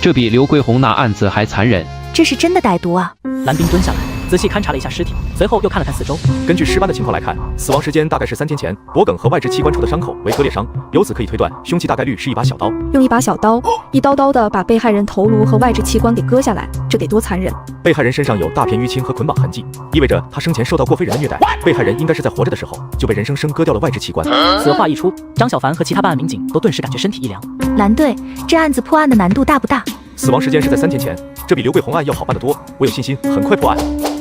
这比刘桂红那案子还残忍。这是真的歹毒啊！蓝冰蹲下来，仔细勘察了一下尸体，随后又看了看四周。根据尸斑的情况来看，死亡时间大概是3天前，脖梗和外置器官处的伤口为割裂伤，由此可以推断，凶器大概率是一把小刀。用一把小刀，一刀刀的把被害人头颅和外置器官给割下来，这得多残忍！被害人身上有大片淤青和捆绑痕迹，意味着他生前受到过非人的虐待。被害人应该是在活着的时候就被人生生割掉了外置器官。此话一出，张小凡和其他办案民警都顿时感觉身体一凉。蓝队，这案子破案的难度大不大？死亡时间是在3天前，这比刘桂红案要好办得多，我有信心很快破案。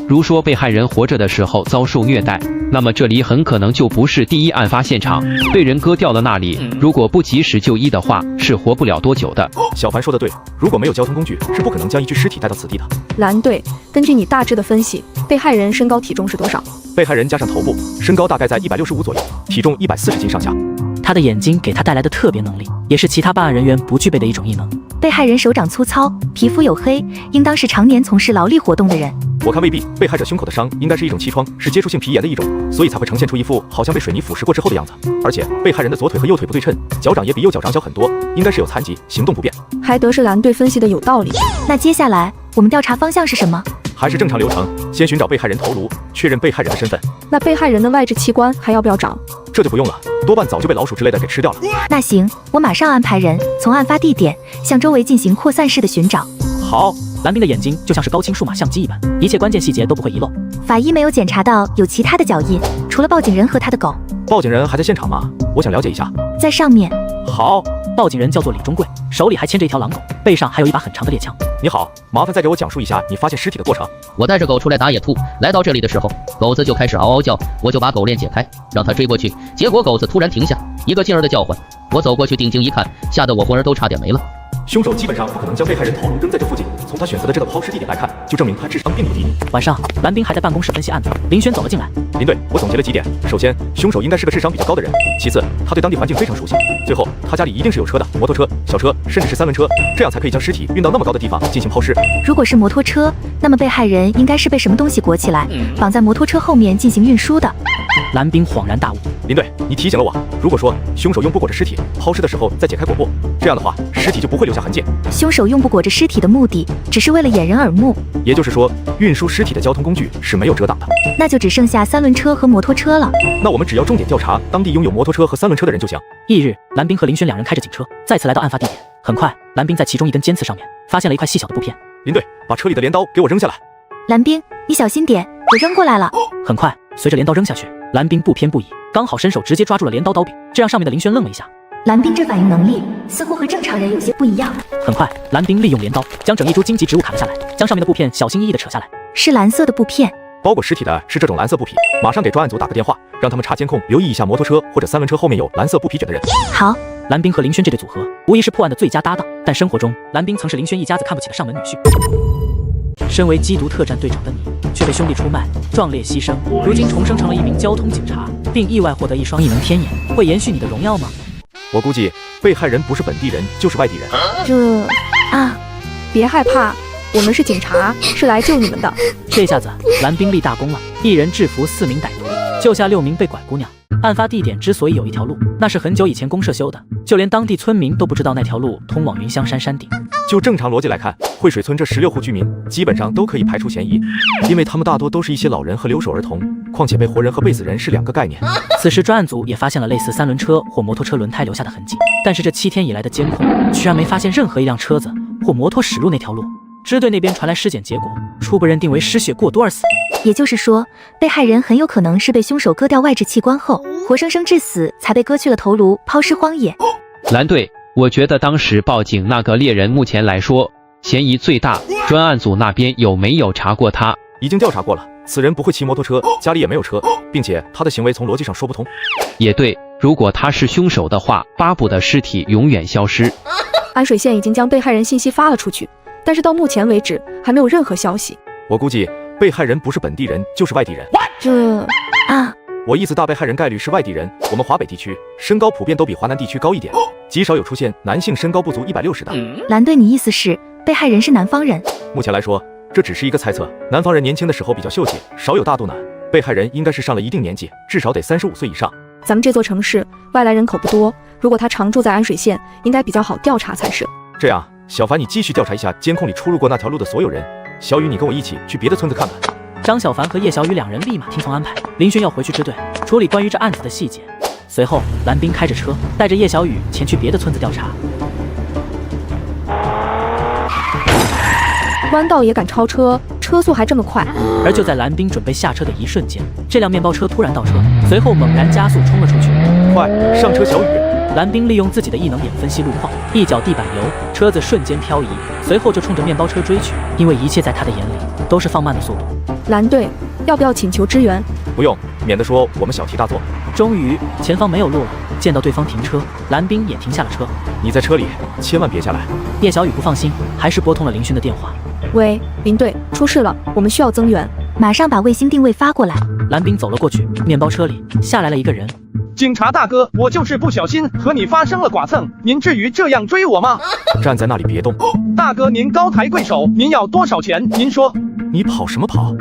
如说被害人活着的时候遭受虐待，那么这里很可能就不是第一案发现场，被人割掉了那里，如果不及时就医的话，是活不了多久的。小凡说的对，如果没有交通工具，是不可能将一具尸体带到此地的。蓝队，根据你大致的分析，被害人身高体重是多少？被害人加上头部，身高大概在165左右，体重140斤上下。他的眼睛给他带来的特别能力，也是其他办案人员不具备的一种异能。被害人手掌粗糙，皮肤黝黑，应当是常年从事劳力活动的人。我看未必，被害者胸口的伤应该是一种气疮，是接触性皮炎的一种，所以才会呈现出一副好像被水泥腐蚀过之后的样子。而且被害人的左腿和右腿不对称，脚掌也比右脚掌小很多，应该是有残疾，行动不便。还得是蓝队分析的有道理。那接下来我们调查方向是什么？还是正常流程，先寻找被害人头颅，确认被害人的身份。那被害人的外置器官还要不要找？这就不用了，多半早就被老鼠之类的给吃掉了。那行，我马上安排人从案发地点向周围进行扩散式的寻找。好。蓝冰的眼睛就像是高清数码相机一般，一切关键细节都不会遗漏。法医没有检查到有其他的脚印，除了报警人和他的狗。报警人还在现场吗？我想了解一下。在上面。好，报警人叫做李忠贵，手里还牵着一条狼狗，背上还有一把很长的猎枪。你好，麻烦再给我讲述一下你发现尸体的过程。我带着狗出来打野兔，来到这里的时候，狗子就开始嗷嗷叫，我就把狗链解开，让它追过去，结果狗子突然停下，一个劲儿的叫唤。我走过去定睛一看，吓得我魂儿都差点没了。凶手基本上不可能将被害人头颅扔在这附近，从他选择的这个抛尸地点来看，就证明他智商并不低。晚上，蓝冰还在办公室分析案子，林轩走了进来。林队，我总结了几点：首先，凶手应该是个智商比较高的人；其次，他对当地环境非常熟悉；最后，他家里一定是有车的，摩托车、小车，甚至是3轮车，这样才可以将尸体运到那么高的地方进行抛尸。如果是摩托车，那么被害人应该是被什么东西裹起来，绑在摩托车后面进行运输的。蓝冰恍然大悟，林队，你提醒了我。如果说凶手用布裹着尸体抛尸的时候再解开裹布，这样的话尸体就不会留下痕迹。凶手用布裹着尸体的目的只是为了掩人耳目，也就是说，运输尸体的交通工具是没有遮挡的。那就只剩下3轮车和摩托车了。那我们只要重点调查当地拥有摩托车和3轮车的人就行。翌日，蓝冰和林轩两人开着警车再次来到案发地点。很快，蓝冰在其中一根尖刺上面发现了一块细小的布片。林队，把车里的镰刀给我扔下来。蓝冰，你小心点，我扔过来了。很快，随着镰刀扔下去，蓝冰不偏不倚，刚好伸手直接抓住了镰刀刀柄，这让上面的林轩愣了一下。蓝冰这反应能力似乎和正常人有些不一样。很快，蓝冰利用镰刀将整一株荆棘植物砍了下来，将上面的布片小心翼翼地扯下来。是蓝色的布片，包裹尸体的是这种蓝色布皮。马上给专案组打个电话，让他们查监控，留意一下摩托车或者3轮车后面有蓝色布皮卷的人。好。蓝冰和林轩这对组合无疑是破案的最佳搭档，但生活中，蓝冰曾是林轩一家子看不起的上门女婿。身为缉毒特战队长的你，却被兄弟出卖，壮烈牺牲，如今重生成了一名交通警察，并意外获得一双异能天眼，会延续你的荣耀吗？我估计被害人不是本地人就是外地人。别害怕，我们是警察，是来救你们的。这下子蓝冰立大功了，一人制服4名歹徒，救下6名被拐姑娘。案发地点之所以有一条路，那是很久以前公社修的，就连当地村民都不知道那条路通往云香山山顶。就正常逻辑来看，惠水村这16户居民基本上都可以排除嫌疑，因为他们大多都是一些老人和留守儿童，况且被活人和被死人是2个概念。此时专案组也发现了类似3轮车或摩托车轮胎留下的痕迹，但是这7天以来的监控居然没发现任何一辆车子或摩托驶入那条路。支队那边传来尸检结果，初步认定为失血过多而死。也就是说，被害人很有可能是被凶手割掉外置器官后，活生生致死，才被割去了头颅，抛尸荒野。蓝队，我觉得当时报警那个猎人目前来说嫌疑最大，专案组那边有没有查过他？已经调查过了，此人不会骑摩托车，家里也没有车，并且他的行为从逻辑上说不通。也对，如果他是凶手的话，巴不得尸体永远消失。安水县已经将被害人信息发了出去，但是到目前为止还没有任何消息。我估计被害人不是本地人就是外地人。我意思大被害人概率是外地人。我们华北地区身高普遍都比华南地区高一点，极少有出现男性身高不足160的。蓝队，你意思是被害人是南方人？目前来说，这只是一个猜测。南方人年轻的时候比较秀气，少有大肚腩。被害人应该是上了一定年纪，至少得35岁以上。咱们这座城市外来人口不多，如果他常住在安水县，应该比较好调查才是。这样，小凡你继续调查一下监控里出入过那条路的所有人。小雨，你跟我一起去别的村子看看。张小凡和叶小雨两人立马听从安排，林轩要回去支队处理关于这案子的细节。随后，蓝冰开着车带着叶小雨前去别的村子调查。弯道也敢超车，车速还这么快。而就在蓝冰准备下车的一瞬间，这辆面包车突然倒车，随后猛然加速冲了出去。快上车，小雨！蓝冰利用自己的异能眼分析路况，一脚地板油，车子瞬间漂移，随后就冲着面包车追去。因为一切在他的眼里都是放慢的速度。蓝队，要不要请求支援？不用，免得说我们小题大做。终于，前方没有路了，见到对方停车，蓝冰也停下了车。你在车里，千万别下来。叶小雨不放心，还是拨通了林轩的电话。喂，林队，出事了，我们需要增援，马上把卫星定位发过来。蓝冰走了过去，面包车里下来了一个人。警察大哥，我就是不小心和你发生了剐蹭，您至于这样追我吗？站在那里别动。大哥，您高抬贵手，您要多少钱？您说。你跑什么跑？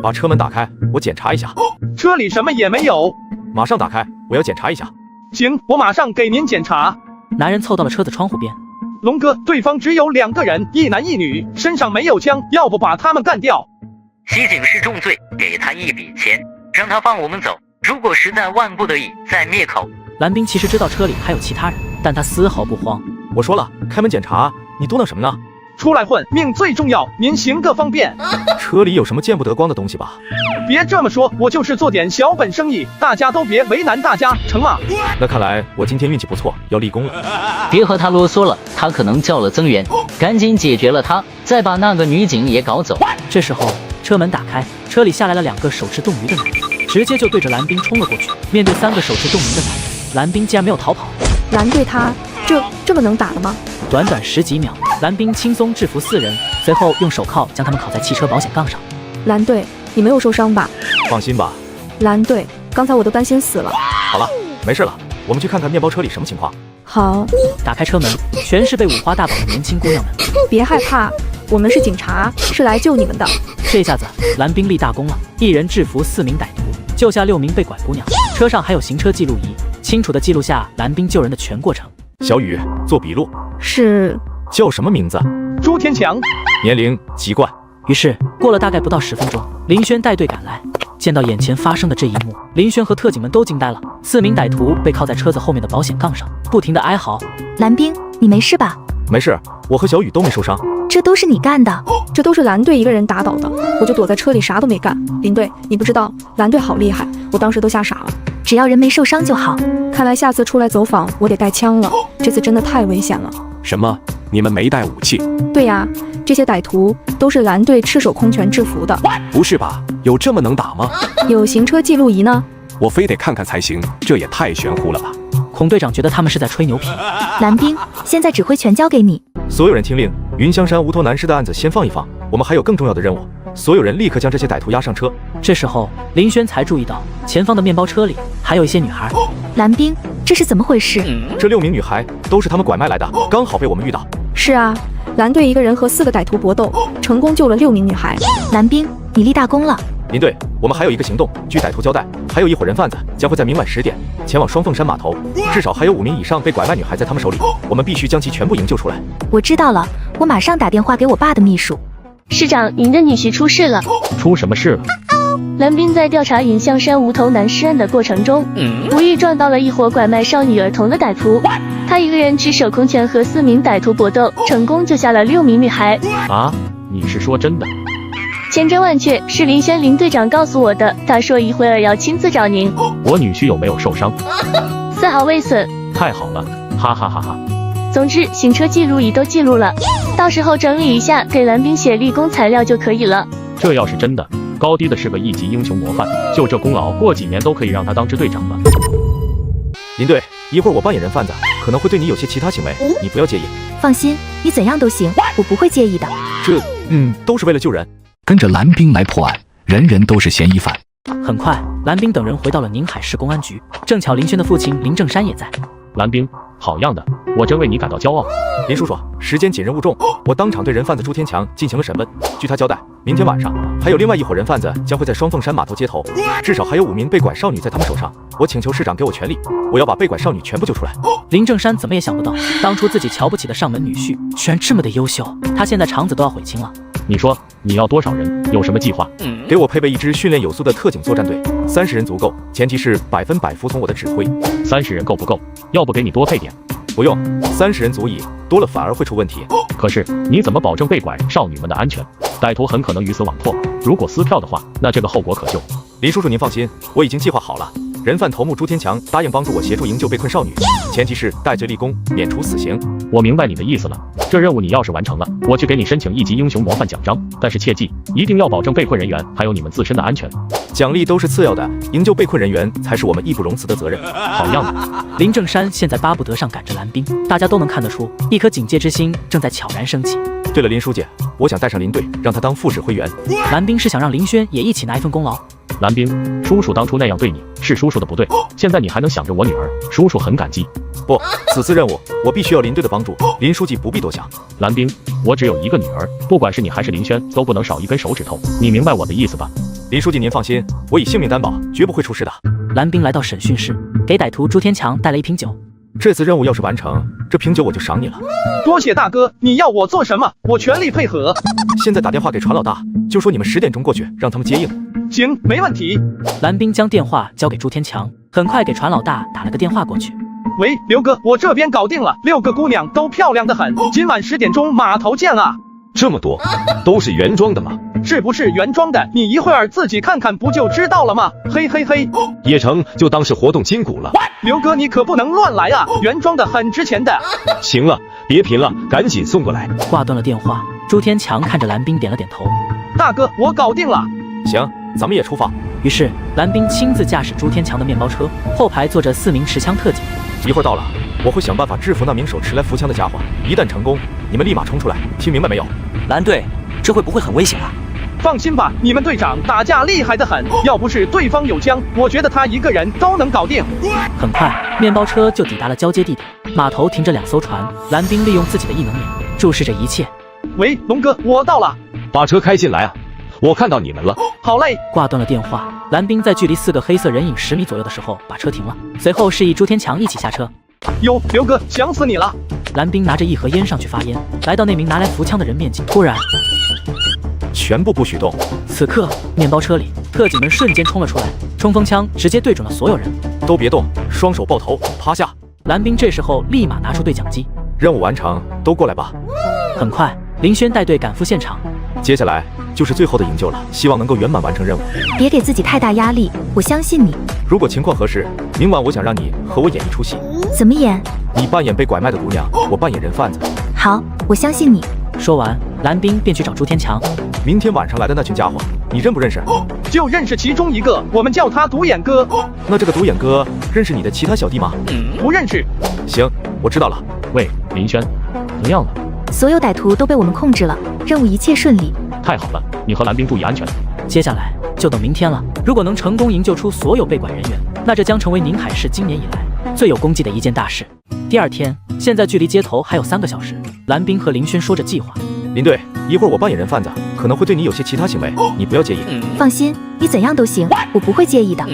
把车门打开，我检查一下。车里什么也没有。马上打开，我要检查一下。行，我马上给您检查。男人凑到了车子窗户边。龙哥，对方只有2个人，一男一女，身上没有枪，要不把他们干掉。袭警是重罪，给他一笔钱，让他放我们走。如果实在万不得已，再灭口。蓝冰其实知道车里还有其他人，但他丝毫不慌。我说了，开门检查，你嘟囔什么呢？出来混，命最重要，您行个方便。车里有什么见不得光的东西吧？别这么说，我就是做点小本生意，大家都别为难大家，成吗？那看来我今天运气不错，要立功了。别和他啰嗦了，他可能叫了增援，赶紧解决了他，再把那个女警也搞走。这时候车门打开，车里下来了2个手持冻鱼的男人，直接就对着蓝冰冲了过去。面对3个手持冻鱼的男人，蓝冰竟然没有逃跑。蓝队他这么能打的吗？短短10几秒，蓝冰轻松制服4人，随后用手铐将他们铐在汽车保险杠上。蓝队，你没有受伤吧？放心吧。蓝队，刚才我都担心死了。好了，没事了，我们去看看面包车里什么情况。好。打开车门，全是被五花大绑的年轻姑娘们。别害怕，我们是警察，是来救你们的。这下子，蓝冰立大功了，一人制服4名歹徒，救下6名被拐姑娘。车上还有行车记录仪，清楚地记录下蓝冰救人的全过程。小雨，做笔录。是。叫什么名字？朱天强。年龄籍贯。于是过了大概不到10分钟，林轩带队赶来，见到眼前发生的这一幕，林轩和特警们都惊呆了。4名歹徒被铐在车子后面的保险杠上，不停地哀嚎。蓝冰，你没事吧？没事，我和小雨都没受伤。这都是你干的？这都是蓝队一个人打倒的，我就躲在车里啥都没干。林队，你不知道，蓝队好厉害，我当时都吓傻了。只要人没受伤就好。看来下次出来走访我得带枪了，这次真的太危险了。什么？你们没带武器？对呀，这些歹徒都是蓝队赤手空拳制服的。不是吧？有这么能打吗？有行车记录仪呢。我非得看看才行，这也太玄乎了吧。孔队长觉得他们是在吹牛皮。蓝冰，现在指挥权交给你。所有人听令，云香山无头男尸的案子先放一放，我们还有更重要的任务。所有人立刻将这些歹徒押上车。这时候林轩才注意到前方的面包车里还有一些女孩。蓝冰，这是怎么回事？这6名女孩都是他们拐卖来的，刚好被我们遇到。是啊，蓝队一个人和4个歹徒搏斗，成功救了6名女孩。蓝冰，你立大功了。林队，我们还有一个行动，据歹徒交代，还有一伙人贩子将会在明晚10点前往双凤山码头，至少还有5名以上被拐卖女孩在他们手里，我们必须将其全部营救出来。我知道了，我马上打电话给我爸的秘书。市长，您的女婿出事了。出什么事了？蓝冰在调查云香山无头男尸案的过程中，无意撞到了一伙拐卖少女儿童的歹徒。他一个人赤手空拳和4名歹徒搏斗，成功救下了6名女孩。啊，你是说真的？千真万确，是林轩林队长告诉我的。他说一会儿要亲自找您。我女婿有没有受伤？丝毫未损。太好了，哈哈哈哈。总之，行车记录仪都记录了，到时候整理一下，给蓝冰写立功材料就可以了。这要是真的，高低的是个1级英雄模范，就这功劳，过几年都可以让他当支队长了。林队，一会儿我扮演人贩子，可能会对你有些其他行为，你不要介意。放心，你怎样都行，我不会介意的。这，都是为了救人。跟着蓝冰来破案，人人都是嫌疑犯。很快，蓝冰等人回到了宁海市公安局，正巧林轩的父亲林正山也在。蓝冰，好样的，我真为你感到骄傲。林叔叔，时间紧任务重，我当场对人贩子朱天强进行了审问。据他交代，明天晚上还有另外一伙人贩子将会在双凤山码头接头，至少还有5名被拐少女在他们手上。我请求市长给我权力，我要把被拐少女全部救出来。林正山怎么也想不到，当初自己瞧不起的上门女婿，居然这么的优秀。他现在肠子都要悔青了。你说你要多少人？有什么计划？给我配备一支训练有素的特警作战队，30人足够，前提是100%服从我的指挥。30人够不够？要不给你多配点？不用，30人足矣，多了反而会出问题。可是你怎么保证被拐少女们的安全？歹徒很可能鱼死网破，如果撕票的话，那这个后果可就……林叔叔您放心，我已经计划好了。人贩头目朱天强答应帮助我协助营救被困少女，前提是戴罪立功，免除死刑。我明白你的意思了，这任务你要是完成了，我去给你申请1级英雄模范奖章，但是切记，一定要保证被困人员还有你们自身的安全。奖励都是次要的，营救被困人员才是我们义不容辞的责任。好样的！林正山现在巴不得上赶着蓝冰，大家都能看得出，一颗警戒之心正在悄然升起。对了，林书记，我想带上林队，让他当副指挥员。蓝冰是想让林轩也一起拿一份功劳。蓝冰，叔叔当初那样对你，是叔叔的不对，现在你还能想着我女儿，叔叔很感激。不，此次任务我必须要林队的帮助，林书记不必多想。蓝冰，我只有一个女儿，不管是你还是林轩，都不能少一根手指头，你明白我的意思吧？林书记您放心，我以性命担保，绝不会出事的。蓝冰来到审讯室，给歹徒朱天强带了一瓶酒。这次任务要是完成，这瓶酒我就赏你了。多谢大哥，你要我做什么，我全力配合。现在打电话给船老大，就说你们10点钟过去，让他们接应。行，没问题。蓝冰将电话交给朱天强，很快给船老大打了个电话过去。喂，刘哥，我这边搞定了，6个姑娘都漂亮的很，今晚10点钟码头见啊。这么多，都是原装的吗？是不是原装的？你一会儿自己看看不就知道了吗？嘿嘿嘿，也成就当是活动筋骨了。刘哥，你可不能乱来啊，原装的很值钱的。行了，别贫了，赶紧送过来。挂断了电话，朱天强看着蓝冰点了点头。大哥，我搞定了。行，咱们也出发。于是蓝冰亲自驾驶朱天强的面包车，后排坐着4名持枪特警。一会儿到了，我会想办法制服那名手持来扶枪的家伙。一旦成功，你们立马冲出来，听明白没有？蓝队，这会不会很危险啊？放心吧，你们队长打架厉害得很，要不是对方有枪，我觉得他一个人都能搞定。很快，面包车就抵达了交接地点，码头停着2艘船。蓝冰利用自己的异能眼注视着一切。喂，龙哥，我到了，把车开进来啊！我看到你们了。好嘞。挂断了电话，蓝冰在距离4个黑色人影10米左右的时候把车停了，随后示意朱天强一起下车。哟，刘哥，想死你了！蓝冰拿着一盒烟上去发烟，来到那名拿来扶枪的人面前，突然，全部不许动！此刻，面包车里特警们瞬间冲了出来，冲锋枪直接对准了所有人。都别动，双手抱头，趴下！蓝冰这时候立马拿出对讲机，任务完成，都过来吧。很快，林轩带队赶赴现场。接下来就是最后的营救了，希望能够圆满完成任务。别给自己太大压力，我相信你。如果情况合适，明晚我想让你和我演一出戏。怎么演？你扮演被拐卖的姑娘，我扮演人贩子。好，我相信你。说完，蓝冰便去找朱天强。明天晚上来的那群家伙，你认不认识？就认识其中一个，我们叫他独眼哥。那这个独眼哥认识你的其他小弟吗？不认识。行，我知道了。喂，林轩，怎么样了？所有歹徒都被我们控制了，任务一切顺利。太好了，你和蓝冰注意安全。接下来就等明天了。如果能成功营救出所有被拐人员，那这将成为宁海市今年以来最有功绩的一件大事。第二天，现在距离接头还有3个小时。蓝冰和林轩说着计划。林队，一会儿我扮演人贩子，可能会对你有些其他行为，你不要介意。放心，你怎样都行，我不会介意的。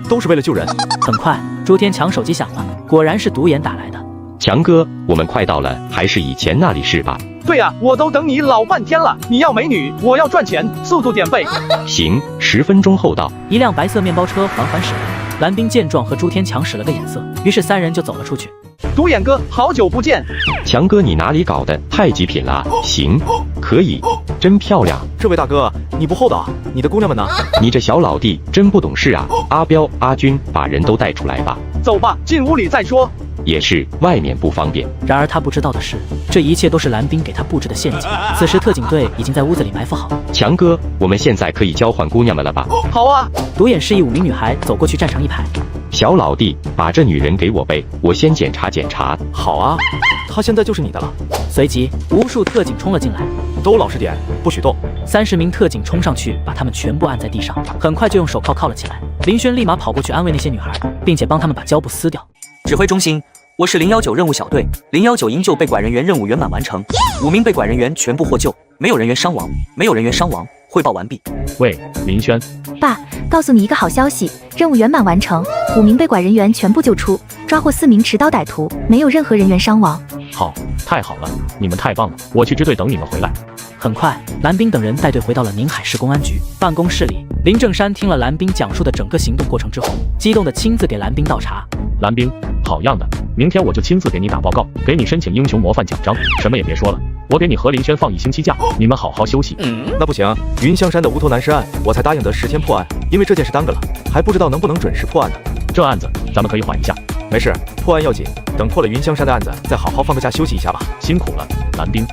都是为了救人。很快，朱天强手机响了，果然是独眼打来的。强哥，我们快到了，还是以前那里是吧？对啊，我都等你老半天了。你要美女，我要赚钱，速度点背。行，10分钟后到。一辆白色面包车缓缓驶来，蓝冰见状和朱天强使了个眼色，于是3人就走了出去。独眼哥，好久不见。强哥，你哪里搞的？太极品了。行，可以，真漂亮。这位大哥，你不厚道，你的姑娘们呢？你这小老弟真不懂事啊！阿彪、阿军，把人都带出来吧。走吧，进屋里再说。也是，外面不方便。然而他不知道的是，这一切都是蓝冰给他布置的陷阱。此时特警队已经在屋子里埋伏好。强哥，我们现在可以交换姑娘们了吧？好啊。独眼示意5名女孩走过去站成一排。小老弟，把这女人给我背，我先检查检查。好啊，她现在就是你的了。随即，无数特警冲了进来。都老实点，不许动。30名特警冲上去，把他们全部按在地上，很快就用手铐铐了起来。林轩立马跑过去安慰那些女孩，并且帮他们把胶布撕掉。指挥中心，我是019任务小队，019营救被拐人员任务圆满完成，5名被拐人员全部获救，没有人员伤亡，没有人员伤亡，汇报完毕。喂，林轩。爸，告诉你一个好消息，任务圆满完成，5名被拐人员全部救出，抓获4名持刀歹徒，没有任何人员伤亡。好，太好了，你们太棒了，我去支队等你们回来。很快，蓝冰等人带队回到了宁海市公安局办公室里。林正山听了蓝冰讲述的整个行动过程之后，激动地亲自给蓝冰倒茶。蓝冰，好样的！明天我就亲自给你打报告，给你申请英雄模范奖章。什么也别说了，我给你和林轩放1星期假，你们好好休息。那不行，云香山的无头男尸案，我才答应得10天破案，因为这件事耽搁了，还不知道能不能准时破案呢。这案子咱们可以缓一下。没事，破案要紧，等破了云香山的案子，再好好放个假休息一下吧。辛苦了，蓝冰。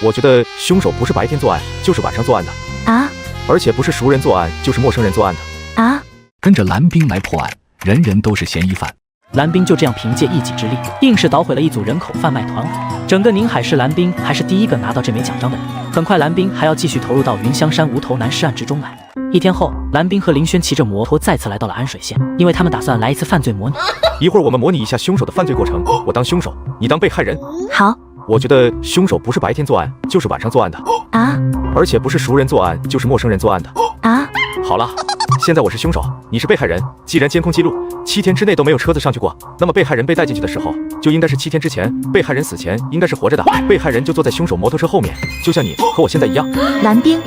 我觉得凶手不是白天作案，就是晚上作案的啊，而且不是熟人作案，就是陌生人作案的啊。跟着蓝冰来破案，人人都是嫌疑犯。蓝冰就这样凭借一己之力，硬是捣毁了一组人口贩卖团伙。整个宁海市，蓝冰还是第一个拿到这枚奖章的人。很快，蓝冰还要继续投入到云香山无头男尸案之中来。1天后，蓝冰和林轩骑着摩托再次来到了安水县，因为他们打算来一次犯罪模拟。一会儿我们模拟一下凶手的犯罪过程，我当凶手，你当被害人。好。我觉得凶手不是白天作案，就是晚上作案的啊，而且不是熟人作案，就是陌生人作案的啊。好了，现在我是凶手，你是被害人。既然监控记录7天之内都没有车子上去过，那么被害人被带进去的时候就应该是7天之前。被害人死前应该是活着的，被害人就坐在凶手摩托车后面，就像你和我现在一样。蓝冰，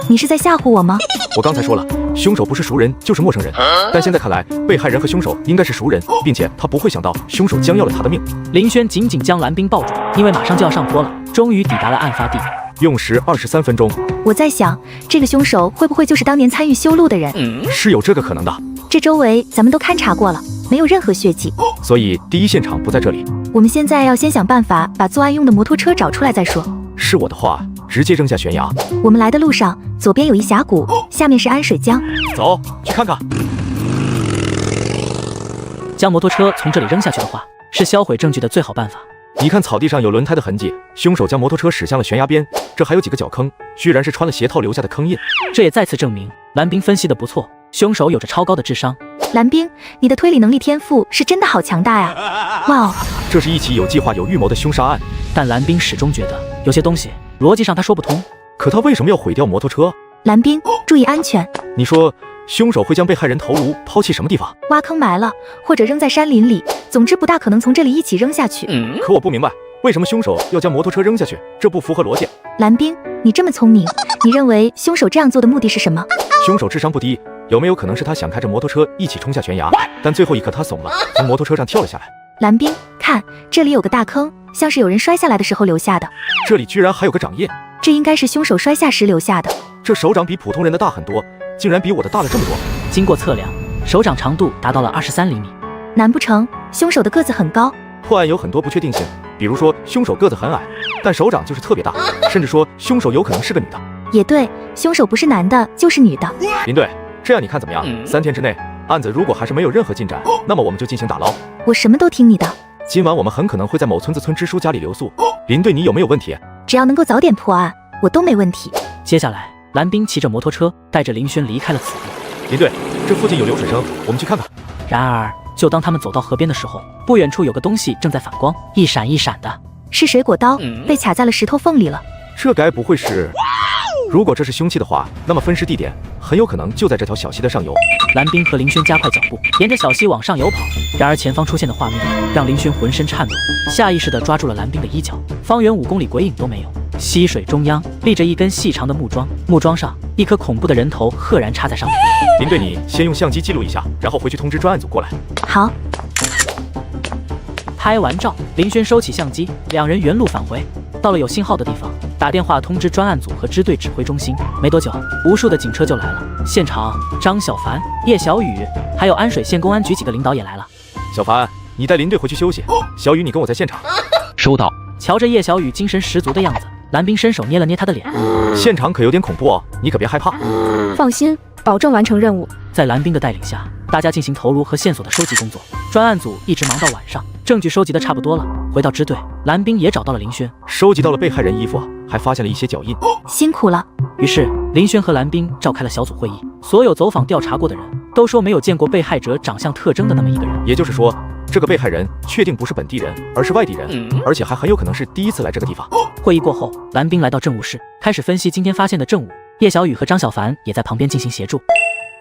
你是在吓唬我吗？我刚才说了，凶手不是熟人就是陌生人，但现在看来，被害人和凶手应该是熟人，并且他不会想到凶手将要了他的命。林轩紧紧将蓝冰抱住，因为马上就要上坡了，终于抵达了案发地。用时23分钟。我在想，这个凶手会不会就是当年参与修路的人？是有这个可能的。这周围咱们都勘察过了，没有任何血迹，所以第一现场不在这里。我们现在要先想办法把作案用的摩托车找出来再说。是我的话，直接扔下悬崖。我们来的路上，左边有一峡谷，下面是安水江。走，去看看。将摩托车从这里扔下去的话，是销毁证据的最好办法。你看草地上有轮胎的痕迹，凶手将摩托车驶向了悬崖边，这还有几个脚坑，居然是穿了鞋套留下的坑印。这也再次证明蓝冰分析的不错，凶手有着超高的智商。蓝冰，你的推理能力天赋是真的好强大呀！哇哦，这是一起有计划有预谋的凶杀案。但蓝冰始终觉得有些东西逻辑上他说不通。可他为什么要毁掉摩托车？蓝冰，注意安全。你说凶手会将被害人头颅抛弃什么地方？挖坑埋了，或者扔在山林里，总之不大可能从这里一起扔下去。可我不明白，为什么凶手要将摩托车扔下去？这不符合逻辑。蓝冰，你这么聪明，你认为凶手这样做的目的是什么？凶手智商不低，有没有可能是他想开着摩托车一起冲下悬崖，但最后一刻他怂了，从摩托车上跳了下来？蓝冰，看这里有个大坑，像是有人摔下来的时候留下的。这里居然还有个掌印，这应该是凶手摔下时留下的。这手掌比普通人的大很多，竟然比我的大了这么多。经过测量，手掌长度达到了23厘米。难不成凶手的个子很高？破案有很多不确定性，比如说凶手个子很矮，但手掌就是特别大，甚至说凶手有可能是个女的。也对，凶手不是男的就是女的。林队，这样你看怎么样？3天之内，案子如果还是没有任何进展，那么我们就进行打捞。我什么都听你的。今晚我们很可能会在某村子村支书家里留宿。林队，你有没有问题？只要能够早点破案，我都没问题。接下来，蓝冰骑着摩托车带着林轩离开了此地。林队，这附近有流水声，我们去看看。然而，就当他们走到河边的时候，不远处有个东西正在反光，一闪一闪的。是水果刀，被卡在了石头缝里了。这该不会是……如果这是凶器的话，那么分尸地点很有可能就在这条小溪的上游。蓝冰和林轩加快脚步，沿着小溪往上游跑。然而前方出现的画面让林轩浑身颤抖，下意识地抓住了蓝冰的衣角。方圆5公里鬼影都没有。溪水中央立着一根细长的木桩，木桩上一颗恐怖的人头赫然插在上面。林队，你先用相机记录一下，然后回去通知专案组过来。好。拍完照，林轩收起相机，两人原路返回。到了有信号的地方，打电话通知专案组和支队指挥中心。没多久，无数的警车就来了。现场，张小凡、叶小雨，还有安水县公安局几个领导也来了。小凡，你带林队回去休息。小雨，你跟我在现场。收到。瞧着叶小雨精神十足的样子，蓝冰伸手捏了捏他的脸。现场可有点恐怖哦，你可别害怕。放心，保证完成任务。在蓝冰的带领下，大家进行头颅和线索的收集工作。专案组一直忙到晚上，证据收集的差不多了。回到支队，蓝冰也找到了林轩，收集到了被害人衣服，还发现了一些脚印。辛苦了。于是林轩和蓝冰召开了小组会议，所有走访调查过的人都说没有见过被害者长相特征的那么一个人。也就是说，这个被害人确定不是本地人，而是外地人，而且还很有可能是第一次来这个地方。会议过后，蓝冰来到政务室，开始分析今天发现的证物。叶小雨和张小凡也在旁边进行协助。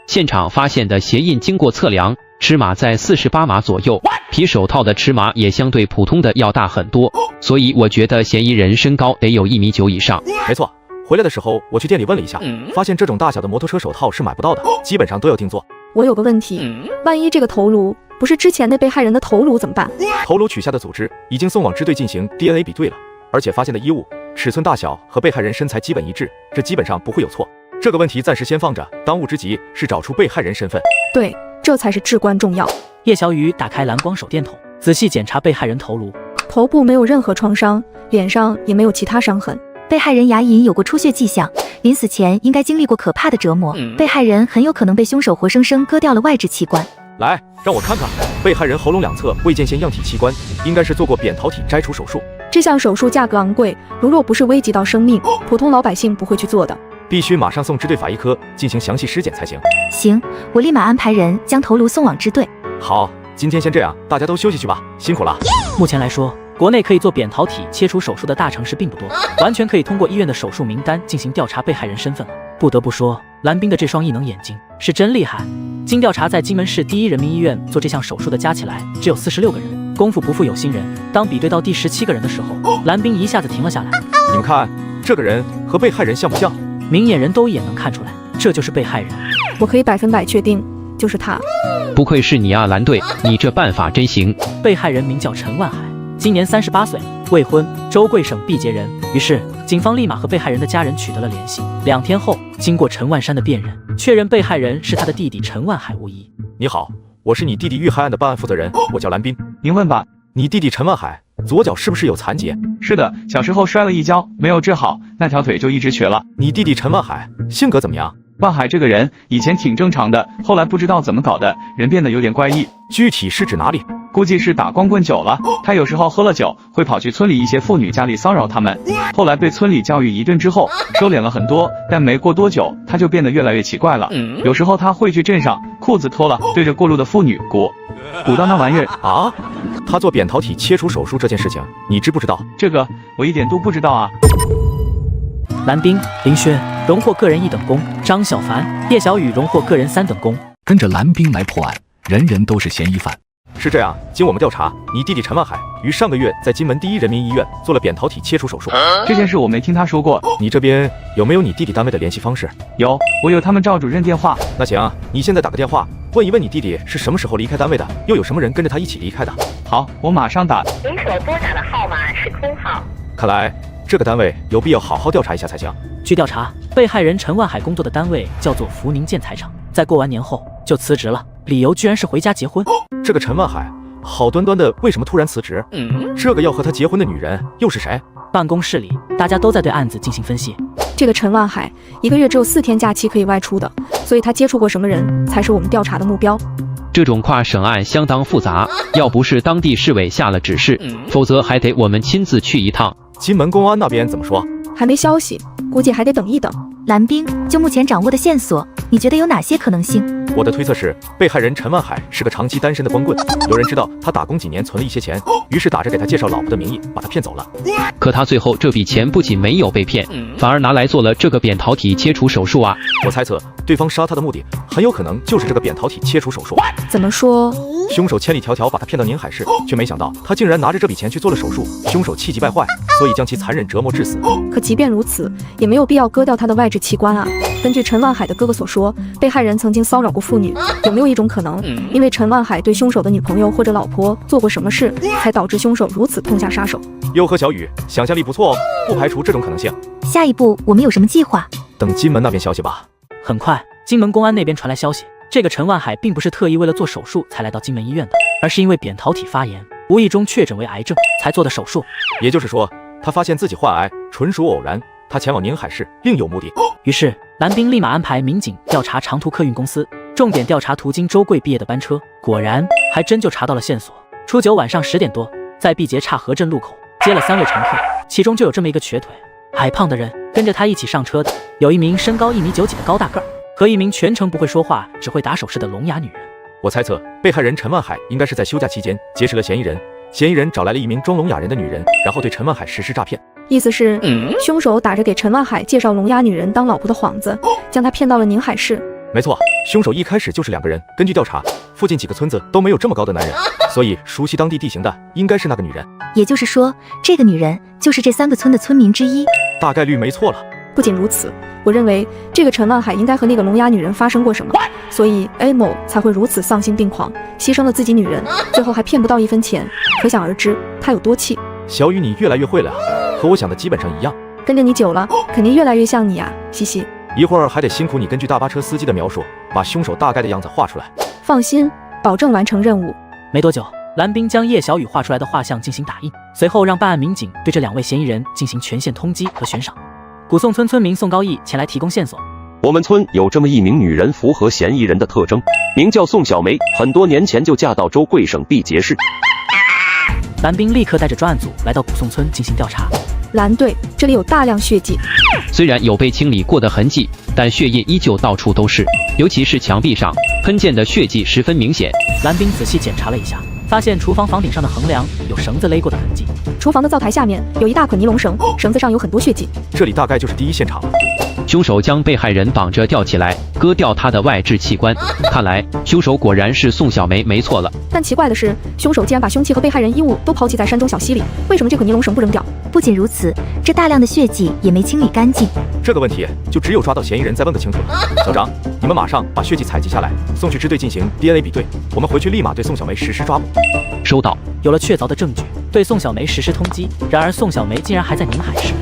现场发现的鞋印经过测量，尺码在48码左右，皮手套的尺码也相对普通的要大很多，所以我觉得嫌疑人身高得有1.9米以上。没错，回来的时候我去店里问了一下，发现这种大小的摩托车手套是买不到的，基本上都要定做。我有个问题，万一这个头颅不是之前那被害人的头颅怎么办？头颅取下的组织已经送往支队进行 DNA 比对了，而且发现的衣物尺寸大小和被害人身材基本一致，这基本上不会有错。这个问题暂时先放着，当务之急是找出被害人身份。对，这才是至关重要。叶小雨打开蓝光手电筒，仔细检查被害人头颅，头部没有任何创伤，脸上也没有其他伤痕。被害人牙龈有过出血迹象，临死前应该经历过可怕的折磨。被害人很有可能被凶手活生生割掉了外置器官。来，让我看看，被害人喉咙两侧未见线样体器官，应该是做过扁桃体摘除手术。这项手术价格昂贵，如若不是危及到生命，普通老百姓不会去做的。必须马上送支队法医科进行详细尸检才行。行，我立马安排人将头颅送往支队。好，今天先这样，大家都休息去吧，辛苦了。目前来说，国内可以做扁桃体切除手术的大城市并不多，完全可以通过医院的手术名单进行调查被害人身份了。不得不说，蓝冰的这双异能眼睛是真厉害。经调查，在金门市第一人民医院做这项手术的加起来只有46个人，功夫不负有心人。当比对到第17个人的时候，蓝冰一下子停了下来。你们看，这个人和被害人像不像？明眼人都一眼能看出来，这就是被害人。我可以100%确定，就是他。不愧是你啊，蓝队，你这办法真行。被害人名叫陈万海，今年38岁，未婚，州贵省毕节人。于是，警方立马和被害人的家人取得了联系。2天后，经过陈万山的辨认，确认被害人是他的弟弟陈万海无疑。你好，我是你弟弟遇害案的办案负责人，我叫蓝斌。您问吧。你弟弟陈万海左脚是不是有残疾？是的，小时候摔了一跤，没有治好，那条腿就一直瘸了。你弟弟陈万海性格怎么样？万海这个人以前挺正常的，后来不知道怎么搞的，人变得有点怪异。具体是指哪里？估计是打光棍久了，他有时候喝了酒，会跑去村里一些妇女家里骚扰他们。后来被村里教育一顿之后，收敛了很多，但没过多久，他就变得越来越奇怪了。有时候他会去镇上，裤子脱了，对着过路的妇女鼓到那玩意儿啊。他做扁桃体切除手术这件事情，你知不知道？这个我一点都不知道啊。蓝冰、林轩荣获个人1等功，张小凡、叶小雨荣获个人3等功。跟着蓝冰来破案，人人都是嫌疑犯。是这样，经我们调查，你弟弟陈万海于上个月在金门第一人民医院做了扁桃体切除手术。这件事我没听他说过。你这边有没有你弟弟单位的联系方式？有，我有他们赵主任电话。那行，你现在打个电话，问一问你弟弟是什么时候离开单位的，又有什么人跟着他一起离开的。好，我马上打。您所拨打的号码是空号。看来这个单位有必要好好调查一下才行。据调查，被害人陈万海工作的单位叫做福宁建材厂，在过完年后就辞职了，理由居然是回家结婚。这个陈万海好端端的为什么突然辞职？这个要和他结婚的女人又是谁？办公室里大家都在对案子进行分析。这个陈万海1个月只有4天假期可以外出的，所以他接触过什么人才是我们调查的目标。这种跨省案相当复杂，要不是当地市委下了指示，否则还得我们亲自去一趟。金门公安那边怎么说？还没消息，估计还得等一等。蓝冰，就目前掌握的线索，你觉得有哪些可能性？我的推测是，被害人陈万海是个长期单身的光棍，有人知道他打工几年存了一些钱，于是打着给他介绍老婆的名义把他骗走了。可他最后这笔钱不仅没有被骗，反而拿来做了这个扁桃体切除手术啊！我猜测对方杀他的目的很有可能就是这个扁桃体切除手术。怎么说？凶手千里迢迢把他骗到宁海市，却没想到他竟然拿着这笔钱去做了手术。凶手气急败坏，所以将其残忍折磨致死。可即便如此，也没有必要割掉他的外置器官啊。根据陈万海的哥哥所说，被害人曾经骚扰过妇女，有没有一种可能，因为陈万海对凶手的女朋友或者老婆做过什么事，才导致凶手如此痛下杀手？哟呵，小雨，想象力不错哦，不排除这种可能性。下一步我们有什么计划？等金门那边消息吧。很快，金门公安那边传来消息，这个陈万海并不是特意为了做手术才来到金门医院的，而是因为扁桃体发炎，无意中确诊为癌症才做的手术。也就是说，他发现自己患癌纯属偶然，他前往宁海市另有目的。于是蓝冰立马安排民警调查长途客运公司，重点调查途经州贵毕业的班车。果然还真就查到了线索。初9晚上10点多，在毕节岔河镇路口接了3位乘客，其中就有这么一个瘸腿矮胖的人。跟着他一起上车的有一名身高1.9米的高大个儿，和一名全程不会说话只会打手势的聋哑女人。我猜测被害人陈万海应该是在休假期间结识了嫌疑人，嫌疑人找来了一名装聋哑人的女人，然后对陈万海实施诈骗。意思是，凶手打着给陈万海介绍聋哑女人当老婆的幌子，将他骗到了宁海市。没错，凶手一开始就是2个人。根据调查，附近几个村子都没有这么高的男人，所以熟悉当地地形的应该是那个女人。也就是说，这个女人就是这3个村的村民之一。大概率没错了。不仅如此，我认为这个陈万海应该和那个聋哑女人发生过什么，所以 A 某才会如此丧心病狂，牺牲了自己女人，最后还骗不到1分钱。可想而知他有多气。小雨，你越来越会了啊，和我想的基本上一样。跟着你久了，肯定越来越像你啊，嘻嘻。一会儿还得辛苦你根据大巴车司机的描述，把凶手大概的样子画出来。放心，保证完成任务。没多久，蓝冰将叶小雨画出来的画像进行打印，随后让办案民警对这2位嫌疑人进行全县通缉和悬赏。古宋村村民宋高义前来提供线索。我们村有这么一名女人，符合嫌疑人的特征，名叫宋小梅，很多年前就嫁到州贵省毕节市。蓝冰立刻带着专案组来到古宋村进行调查。蓝队，这里有大量血迹，虽然有被清理过的痕迹，但血液依旧到处都是，尤其是墙壁上喷溅的血迹十分明显。蓝冰仔细检查了一下，发现厨房房顶上的横梁有绳子勒过的痕迹，厨房的灶台下面有一大捆尼龙绳，绳子上有很多血迹。这里大概就是第一现场了。凶手将被害人绑着吊起来，割掉她的外置器官。看来凶手果然是宋小梅没错了。但奇怪的是，凶手竟然把凶器和被害人衣物都抛弃在山中小溪里，为什么这个尼龙绳不扔掉？不仅如此，这大量的血迹也没清理干净。这个问题就只有抓到嫌疑人再问个清楚了。小张，你们马上把血迹采集下来，送去支队进行 DNA 比对。我们回去立马对宋小梅实施抓捕。收到。有了确凿的证据，对宋小梅实施通缉。然而宋小梅竟然还在宁海市，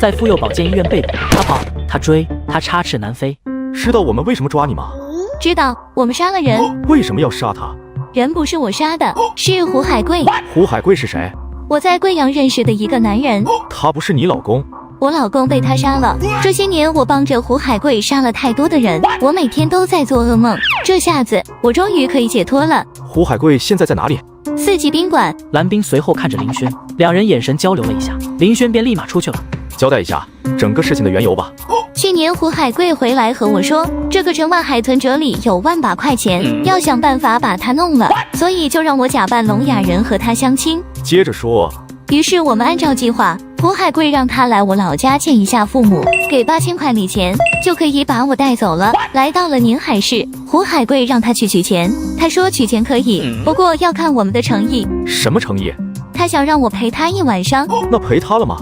在妇幼保健医院被捕。他跑，他追，他插翅难飞。知道我们为什么抓你吗？知道，我们杀了人。为什么要杀他？人不是我杀的，是胡海贵。胡海贵是谁？我在贵阳认识的一个男人。他不是你老公？我老公被他杀了。这些年我帮着胡海贵杀了太多的人，我每天都在做噩梦。这下子我终于可以解脱了。胡海贵现在在哪里？4级宾馆。蓝冰随后看着林轩，两人眼神交流了一下，林轩便立马出去了。交代一下整个事情的缘由吧。去年胡海贵回来和我说，这个陈万海存折里有1万把块钱，要想办法把他弄了，所以就让我假扮聋哑人和他相亲。接着说。于是我们按照计划，胡海贵让他来我老家见一下父母，给8000块礼钱，就可以把我带走了。来到了宁海市，胡海贵让他去取钱，他说取钱可以，不过要看我们的诚意。什么诚意？他想让我陪他1晚上。那陪他了吗？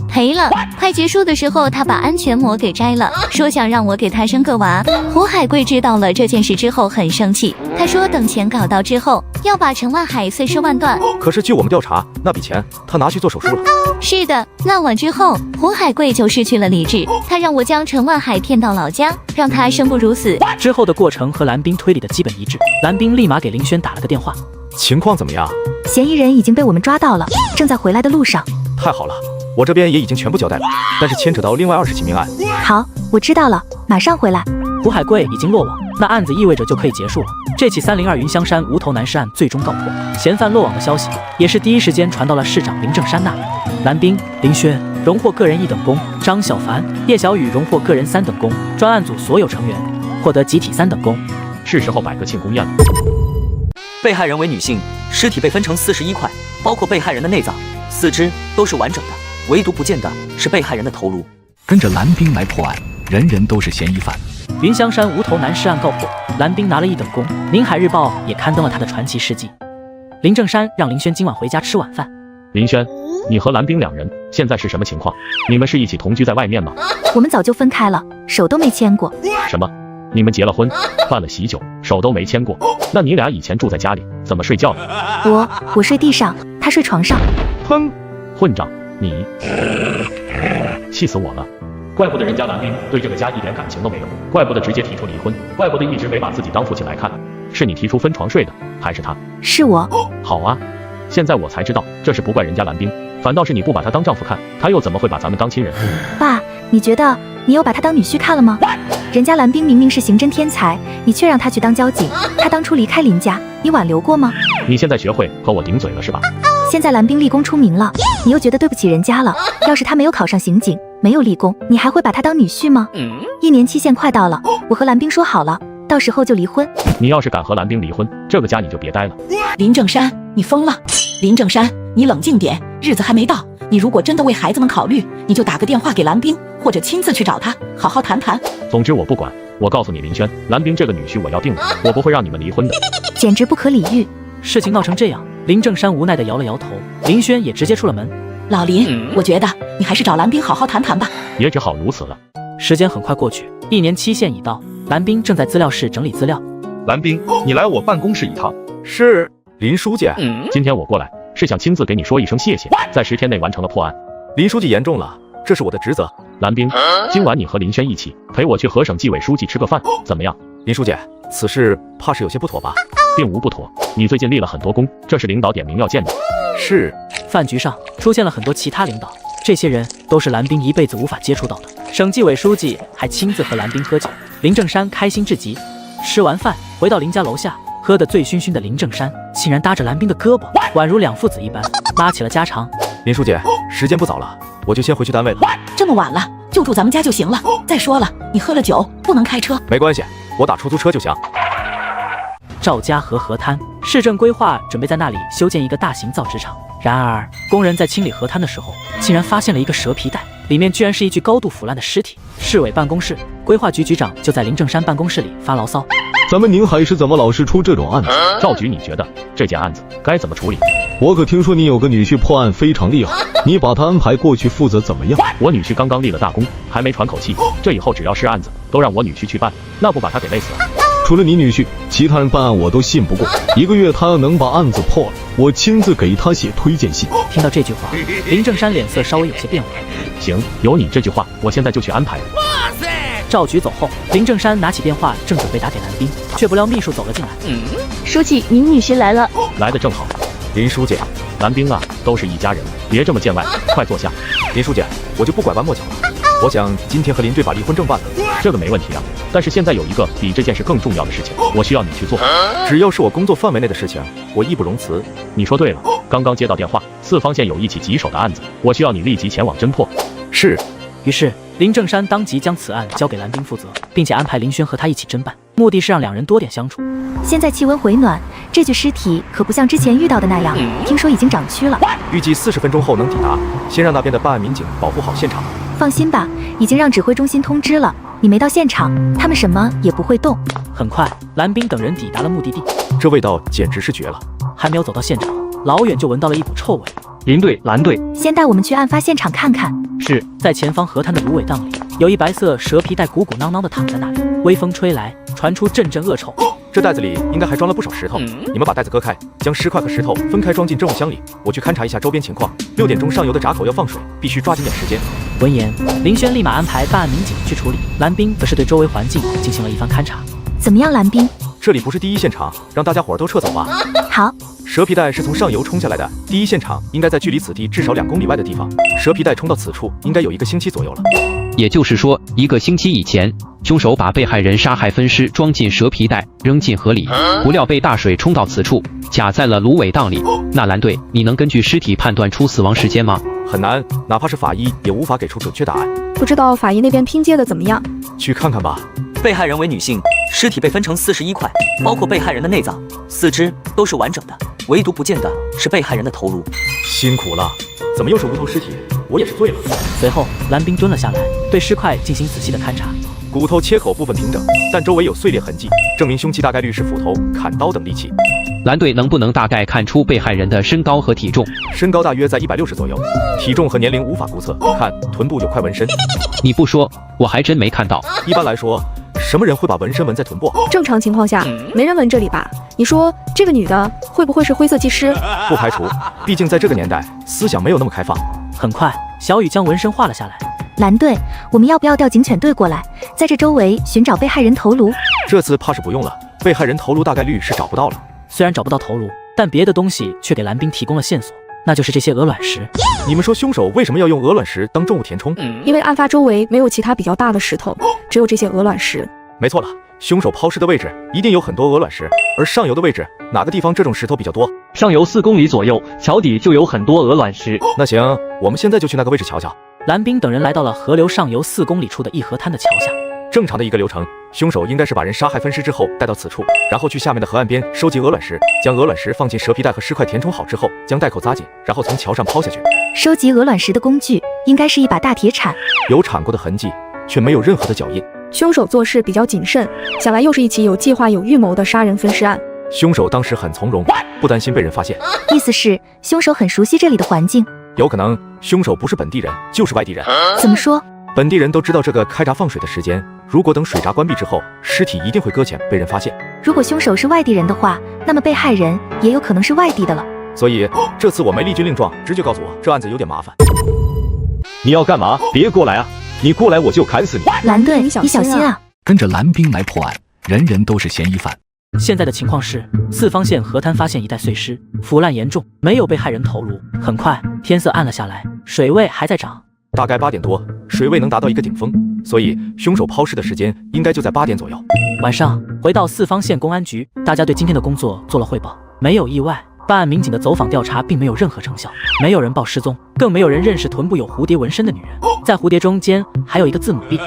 赔了。快结束的时候，他把安全膜给摘了，说想让我给他生个娃。胡海贵知道了这件事之后很生气，他说等钱搞到之后，要把陈万海碎尸万段。可是据我们调查，那笔钱他拿去做手术了。是的，那晚之后，胡海贵就失去了理智，他让我将陈万海骗到老家，让他生不如死。之后的过程和蓝冰推理的基本一致，蓝冰立马给林轩打了个电话。情况怎么样？嫌疑人已经被我们抓到了，正在回来的路上。太好了。我这边也已经全部交代了，但是牵扯到另外20起命案。好，我知道了，马上回来。胡海贵已经落网，那案子意味着就可以结束了。这起302云香山无头男尸案最终告破，嫌犯落网的消息也是第一时间传到了市长林正山那里。蓝冰、林轩荣获个人1等功，张小凡、叶小雨荣获个人3等功，专案组所有成员获得集体3等功。是时候摆个庆功宴了。被害人为女性，尸体被分成41块，包括被害人的内脏、四肢都是完整的。唯独不见的是被害人的头颅。跟着蓝冰来破案，人人都是嫌疑犯。云香山无头男尸案告破，蓝冰拿了1等功。宁海日报也刊登了他的传奇事迹。林正山让林轩今晚回家吃晚饭。林轩，你和蓝冰两人现在是什么情况？你们是一起同居在外面吗？我们早就分开了，手都没牵过。什么？你们结了婚，办了喜酒，手都没牵过？那你俩以前住在家里怎么睡觉的？我睡地上，他睡床上。哼，混账！你气死我了！怪不得人家蓝冰对这个家一点感情都没有，怪不得直接提出离婚，怪不得一直没把自己当父亲来看。是你提出分床睡的，还是他？是我。好啊，现在我才知道，这是不怪人家蓝冰，反倒是你不把他当丈夫看，他又怎么会把咱们当亲人？爸，你觉得你有把他当女婿看了吗？人家蓝冰明明是刑侦天才，你却让他去当交警。他当初离开林家，你挽留过吗？你现在学会和我顶嘴了是吧？现在蓝冰立功出名了，你又觉得对不起人家了。要是他没有考上刑警，没有立功，你还会把他当女婿吗？1年期限快到了，我和蓝冰说好了，到时候就离婚。你要是敢和蓝冰离婚，这个家你就别待了。林正山，你疯了！林正山，你冷静点，日子还没到。你如果真的为孩子们考虑，你就打个电话给蓝冰，或者亲自去找他，好好谈谈。总之我不管，我告诉你林轩，蓝冰这个女婿我要定了，我不会让你们离婚的。简直不可理喻！事情闹成这样，林正山无奈地摇了摇头，林轩也直接出了门。老林，我觉得你还是找蓝冰好好谈谈吧。也只好如此了。时间很快过去，1年期限已到，蓝冰正在资料室整理资料。蓝冰，你来我办公室一趟。是，林书记。今天我过来是想亲自给你说一声谢谢，在10天内完成了破案。林书记言重了，这是我的职责。蓝冰，今晚你和林轩一起陪我去河省纪委书记吃个饭，怎么样？林书记，此事怕是有些不妥吧？并无不妥，你最近立了很多功，这是领导点名要见你。是。饭局上出现了很多其他领导，这些人都是蓝冰一辈子无法接触到的。省纪委书记还亲自和蓝冰喝酒，林正山开心至极。吃完饭回到林家楼下，喝得醉醺醺的林正山竟然搭着蓝冰的胳膊，宛如两父子一般，拉起了家常。林书记，时间不早了，我就先回去单位了。这么晚了，就住咱们家就行了。再说了，你喝了酒不能开车。没关系，我打出租车就行。赵家河河滩，市政规划准备在那里修建一个大型造纸厂。然而，工人在清理河滩的时候，竟然发现了一个蛇皮袋，里面居然是一具高度腐烂的尸体。市委办公室，规划局局长就在林正山办公室里发牢骚。咱们宁海市怎么老是出这种案子？赵局，你觉得这件案子该怎么处理？我可听说你有个女婿破案非常厉害，你把他安排过去负责怎么样？我女婿刚刚立了大功，还没喘口气，这以后只要是案子都让我女婿去办，那不把他给累死了？除了你女婿，其他人办案我都信不过。1个月他要能把案子破了，我亲自给他写推荐信。听到这句话，林正山脸色稍微有些变化。行，有你这句话，我现在就去安排。赵局走后，林正山拿起电话正准备打给蓝冰，却不料秘书走了进来。书记，您女婿来了。来的正好。林书记，蓝冰啊，都是一家人，别这么见外，快坐下。林书记，我就不拐弯抹角了。我想今天和林队把离婚证办了。这个没问题啊，但是现在有一个比这件事更重要的事情，我需要你去做。只要是我工作范围内的事情，我义不容辞。你说对了，刚刚接到电话，四方县有一起棘手的案子，我需要你立即前往侦破。是。于是林正山当即将此案交给蓝冰负责，并且安排林轩和他一起侦办，目的是让两人多点相处。现在气温回暖，这具尸体可不像之前遇到的那样，听说已经长蛆了。预计40分钟后能抵达，先让那边的办案民警保护好现场。放心吧，已经让指挥中心通知了，你没到现场，他们什么也不会动。很快，蓝冰等人抵达了目的地，这味道简直是绝了。还没有走到现场，老远就闻到了一股臭味。林队、蓝队，先带我们去案发现场看看。是在前方河滩的芦苇荡里，有一白色蛇皮袋鼓鼓囊囊的躺在那里，微风吹来，传出阵阵恶臭。这袋子里应该还装了不少石头，你们把袋子割开，将尸块和石头分开装进证物箱里，我去勘察一下周边情况。6点钟上游的闸口要放水，必须抓紧点时间。闻言，林轩立马安排办案民警去处理，蓝冰则是对周围环境进行了一番勘察。怎么样，蓝冰？这里不是第一现场，让大家伙儿都撤走吧。好。蛇皮袋是从上游冲下来的，第一现场应该在距离此地至少2公里外的地方。蛇皮袋冲到此处应该有1个星期左右了。也就是说，1个星期以前，凶手把被害人杀害分尸装进蛇皮袋，扔进河里，不料被大水冲到此处，卡在了芦苇荡里。那蓝队，你能根据尸体判断出死亡时间吗？很难，哪怕是法医也无法给出准确答案。不知道法医那边拼接的怎么样？去看看吧。被害人为女性，尸体被分成41块，包括被害人的内脏、四肢都是完整的，唯独不见的是被害人的头颅。辛苦了，怎么又是无头尸体？我也是醉了。随后，蓝冰蹲了下来，对尸块进行仔细的勘察。骨头切口部分平整，但周围有碎裂痕迹，证明凶器大概率是斧头、砍刀等利器。蓝队能不能大概看出被害人的身高和体重？身高大约在160左右，体重和年龄无法估测。看臀部有块纹身。你不说，我还真没看到。一般来说，什么人会把纹身纹在臀部？正常情况下，没人纹这里吧？你说这个女的会不会是灰色技师？不排除，毕竟在这个年代，思想没有那么开放。很快，小雨将纹身画了下来。蓝队，我们要不要调警犬队过来，在这周围寻找被害人头颅？这次怕是不用了，被害人头颅大概率是找不到了。虽然找不到头颅，但别的东西却给蓝冰提供了线索，那就是这些鹅卵石。你们说凶手为什么要用鹅卵石当重物填充？因为案发周围没有其他比较大的石头，只有这些鹅卵石。没错了，凶手抛尸的位置一定有很多鹅卵石，而上游的位置哪个地方这种石头比较多？上游4公里左右，桥底就有很多鹅卵石。那行，我们现在就去那个位置瞧瞧。蓝冰等人来到了河流上游4公里处的一河滩的桥下。正常的一个流程，凶手应该是把人杀害分尸之后带到此处，然后去下面的河岸边收集鹅卵石，将鹅卵石放进蛇皮袋和尸块填充好之后，将袋口扎紧，然后从桥上抛下去。收集鹅卵石的工具应该是一把大铁铲，有铲过的痕迹，却没有任何的脚印。凶手做事比较谨慎，想来又是一起有计划、有预谋的杀人分尸案。凶手当时很从容，不担心被人发现。意思是凶手很熟悉这里的环境？有可能凶手不是本地人，就是外地人。怎么说？本地人都知道这个开闸放水的时间，如果等水闸关闭之后，尸体一定会搁浅被人发现。如果凶手是外地人的话，那么被害人也有可能是外地的了。所以这次我没立军令状，直觉告诉我这案子有点麻烦。你要干嘛？别过来啊！你过来我就砍死你！蓝队，你小心啊！跟着蓝冰来破案，人人都是嫌疑犯。现在的情况是，四方县河滩发现一袋碎尸，腐烂严重，没有被害人头颅。很快，天色暗了下来，水位还在涨。大概8点多，水位能达到一个顶峰，所以凶手抛尸的时间应该就在8点左右。晚上回到四方县公安局，大家对今天的工作做了汇报。没有意外，办案民警的走访调查并没有任何成效，没有人报失踪，更没有人认识臀部有蝴蝶纹身的女人，在蝴蝶中间还有一个字母 B。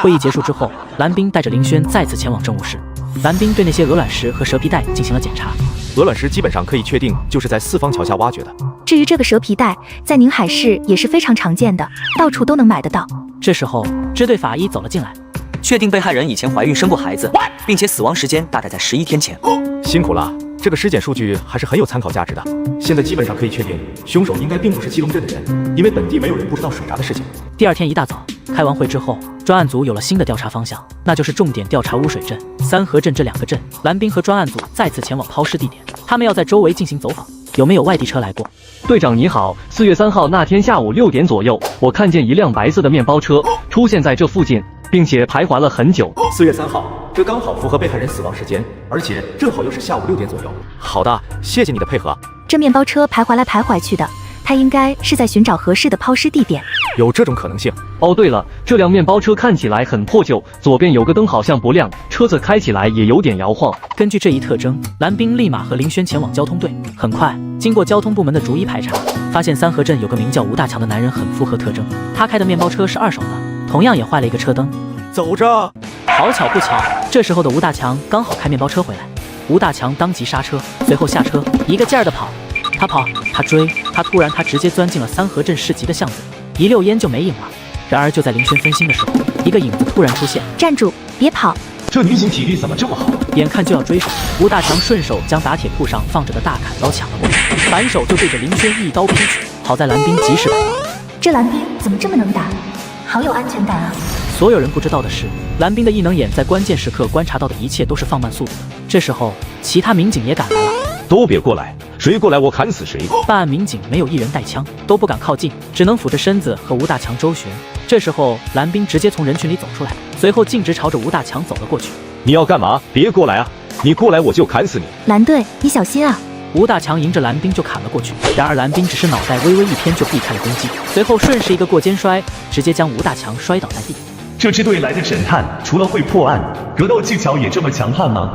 会议结束之后，蓝冰带着林轩再次前往政务室。蓝冰对那些鹅卵石和蛇皮袋进行了检查。鹅卵石基本上可以确定就是在四方桥下挖掘的。至于这个蛇皮袋，在宁海市也是非常常见的，到处都能买得到。这时候，支队法医走了进来，确定被害人以前怀孕生过孩子，并且死亡时间大概在11天前。辛苦了，这个尸检数据还是很有参考价值的。现在基本上可以确定，凶手应该并不是基隆镇的人，因为本地没有人不知道水闸的事情。第二天一大早，开完会之后，专案组有了新的调查方向，那就是重点调查污水镇、三河镇这2个镇。蓝冰和专案组再次前往抛尸地点，他们要在周围进行走访，有没有外地车来过？队长你好，4月3号那天下午6点左右，我看见一辆白色的面包车出现在这附近，并且徘徊了很久。4月3号，这刚好符合被害人死亡时间，而且正好又是下午6点左右。好的，谢谢你的配合。这面包车徘徊来徘徊去的，他应该是在寻找合适的抛尸地点。有这种可能性。哦，对了，这辆面包车看起来很破旧，左边有个灯好像不亮，车子开起来也有点摇晃。根据这一特征，蓝冰立马和林轩前往交通队。很快，经过交通部门的逐一排查，发现三河镇有个名叫吴大强的男人很符合特征。他开的面包车是2手的，同样也坏了一个车灯。走着。好巧不巧，这时候的吴大强刚好开面包车回来。吴大强当即刹车，随后下车，一个劲儿的跑。他跑，他追，他直接钻进了三河镇市集的巷子里，一溜烟就没影了。然而就在林轩分心的时候，一个影子突然出现。站住，别跑！这女警体力怎么这么好？眼看就要追上，吴大强顺手将打铁铺上放着的大砍刀抢了过来，反手就对着林轩一刀劈去。好在蓝冰及时赶到。这蓝冰怎么这么能打？好有安全感啊！所有人不知道的是，蓝冰的异能眼在关键时刻观察到的一切都是放慢速度的。这时候，其他民警也赶来了。都别过来，谁过来我砍死谁！办案民警没有一人带枪，都不敢靠近，只能俯着身子和吴大强周旋。这时候，蓝冰直接从人群里走出来，随后径直朝着吴大强走了过去。你要干嘛？别过来啊！你过来我就砍死你！蓝队，你小心啊！吴大强迎着蓝冰就砍了过去，然而蓝冰只是脑袋微微一偏就避开了攻击，随后顺势一个过肩摔，直接将吴大强摔倒在地。这支队来的神探，除了会破案，格斗技巧也这么强悍吗？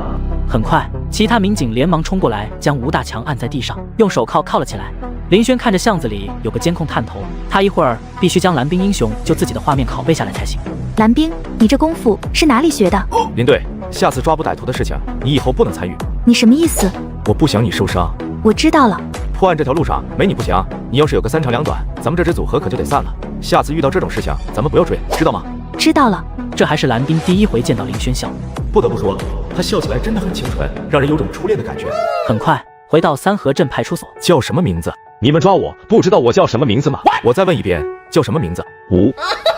很快，其他民警连忙冲过来，将吴大强按在地上，用手铐铐了起来。林轩看着巷子里有个监控探头，他一会儿必须将蓝冰英雄救自己的画面拷贝下来才行。蓝冰，你这功夫是哪里学的？林队，下次抓捕歹徒的事情，你以后不能参与。你什么意思？我不想你受伤。我知道了。破案这条路上没你不行，你要是有个3长2短，咱们这支组合可就得散了。下次遇到这种事情，咱们不要追，知道吗？知道了。这还是蓝冰第一回见到林轩笑，不得不说，他笑起来真的很清纯，让人有种初恋的感觉。很快回到三河镇派出所，叫什么名字？你们抓我，不知道我叫什么名字吗？我再问一遍，叫什么名字？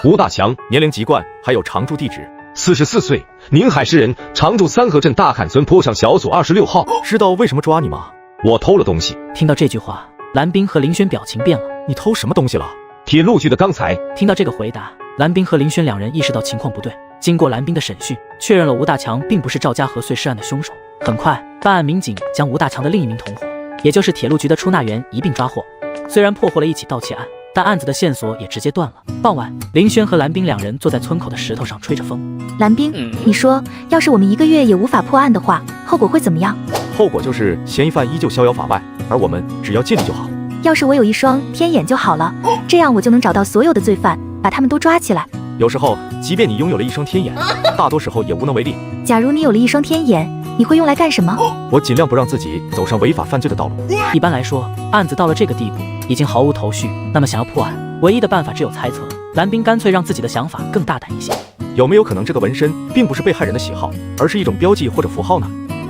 吴大强，年龄籍贯，还有常住地址。44岁，宁海市人，常住三河镇大坎村坡上小组26号。知道为什么抓你吗？我偷了东西。听到这句话，蓝冰和林轩表情变了。你偷什么东西了？铁路局的钢材。听到这个回答，蓝冰和林轩2人意识到情况不对。经过蓝冰的审讯，确认了吴大强并不是赵家河碎尸案的凶手。很快，办案民警将吴大强的另一名同伙，也就是铁路局的出纳员一并抓获。虽然破获了一起盗窃案，但案子的线索也直接断了。傍晚，林轩和蓝冰2人坐在村口的石头上吹着风。蓝冰，你说，要是我们1个月也无法破案的话，后果会怎么样？后果就是嫌疑犯依旧逍遥法外，而我们只要尽力就好。要是我有一双天眼就好了，这样我就能找到所有的罪犯，把他们都抓起来。有时候，即便你拥有了一双天眼，大多时候也无能为力。假如你有了一双天眼，你会用来干什么？我尽量不让自己走上违法犯罪的道路。一般来说，案子到了这个地步，已经毫无头绪，那么想要破案，唯一的办法只有猜测。蓝冰干脆让自己的想法更大胆一些。有没有可能这个纹身并不是被害人的喜好，而是一种标记或者符号呢？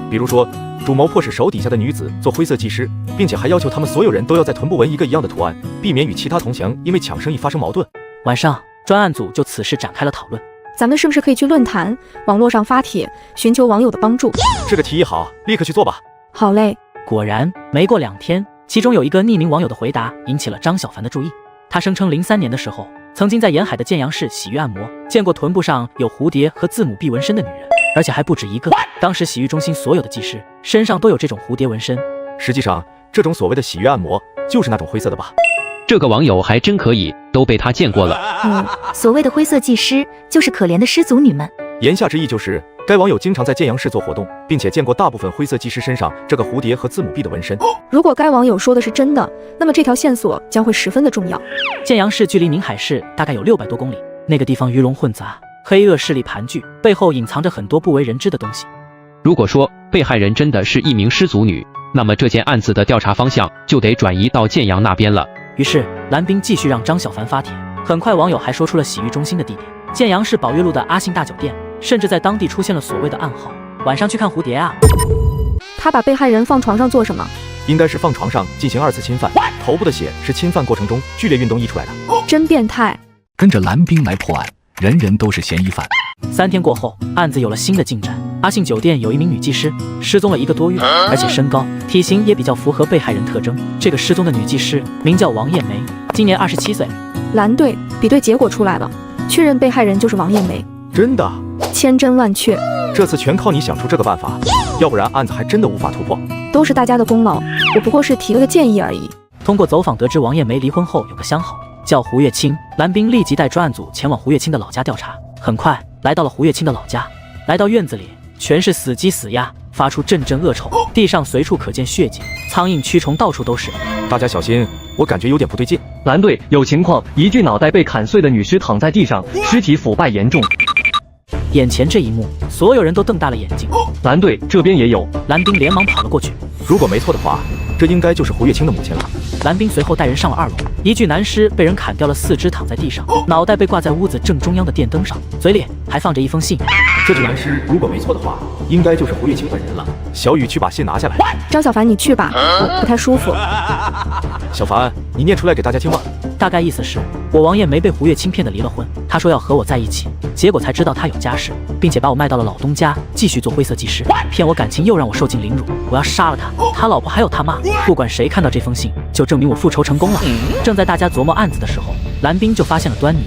比如说，主谋迫使手底下的女子做灰色技师，并且还要求他们所有人都要在臀部纹一个一样的图案，避免与其他同行因为抢生意发生矛盾。晚上，专案组就此事展开了讨论。咱们是不是可以去论坛、网络上发帖，寻求网友的帮助？这个提议好，立刻去做吧。好嘞。果然，没过2天，其中有一个匿名网友的回答引起了张小凡的注意。他声称03年的时候，曾经在沿海的建阳市洗浴按摩，见过臀部上有蝴蝶和字母 B 纹身的女人，而且还不止一个。当时洗浴中心所有的技师身上都有这种蝴蝶纹身。实际上，这种所谓的洗浴按摩就是那种灰色的吧？这个网友还真可以，都被他见过了。所谓的灰色技师，就是可怜的失足女们。言下之意就是，该网友经常在建阳市做活动，并且见过大部分灰色技师身上这个蝴蝶和字母 B 的纹身。如果该网友说的是真的，那么这条线索将会十分的重要。建阳市距离宁海市大概有600多公里，那个地方鱼龙混杂，黑恶势力盘踞，背后隐藏着很多不为人知的东西。如果说被害人真的是一名失足女，那么这件案子的调查方向就得转移到建阳那边了。于是蓝冰继续让张小凡发帖，很快网友还说出了洗浴中心的地点，建阳市宝悦路的阿信大酒店，甚至在当地出现了所谓的暗号，晚上去看蝴蝶啊。他把被害人放床上做什么？应该是放床上进行2次侵犯，头部的血是侵犯过程中剧烈运动溢出来的，真变态。跟着蓝冰来破案，人人都是嫌疑犯。3天过后，案子有了新的进展。阿信酒店有一名女技师失踪了1个多月，而且身高、体型也比较符合被害人特征。这个失踪的女技师名叫王艳梅，今年27岁。蓝队比对结果出来了，确认被害人就是王艳梅。真的？千真万确。这次全靠你想出这个办法，要不然案子还真的无法突破。都是大家的功劳，我不过是提了个建议而已。通过走访得知王艳梅离婚后有个相好叫胡月清，蓝冰立即带专案组前往胡月清的老家调查。很快来到了胡月清的老家，来到院子里全是死鸡死鸭，发出阵阵恶臭，地上随处可见血迹，苍蝇蛆虫到处都是。大家小心，我感觉有点不对劲。蓝队有情况，一具脑袋被砍碎的女尸躺在地上，尸体腐败严重。眼前这一幕，所有人都瞪大了眼睛。蓝队这边也有。蓝冰连忙跑了过去。如果没错的话，这应该就是胡月清的母亲了。蓝冰随后带人上了2楼，一具男尸被人砍掉了4肢，躺在地上，脑袋被挂在屋子正中央的电灯上，嘴里还放着一封信。这具男尸如果没错的话，应该就是胡月清本人了。小雨去把信拿下来。张小凡，你去吧，我不太舒服。小凡，你念出来给大家听吧。大概意思是，我王艳梅被胡月清骗得离了婚，他说要和我在一起，结果才知道他有家室，并且把我卖到了老东家，继续做灰色技师，骗我感情又让我受尽凌辱，我要杀了他，他老婆还有他妈，不管谁看到这封信，就证明我复仇成功了。正在大家琢磨案子的时候，蓝冰就发现了端倪。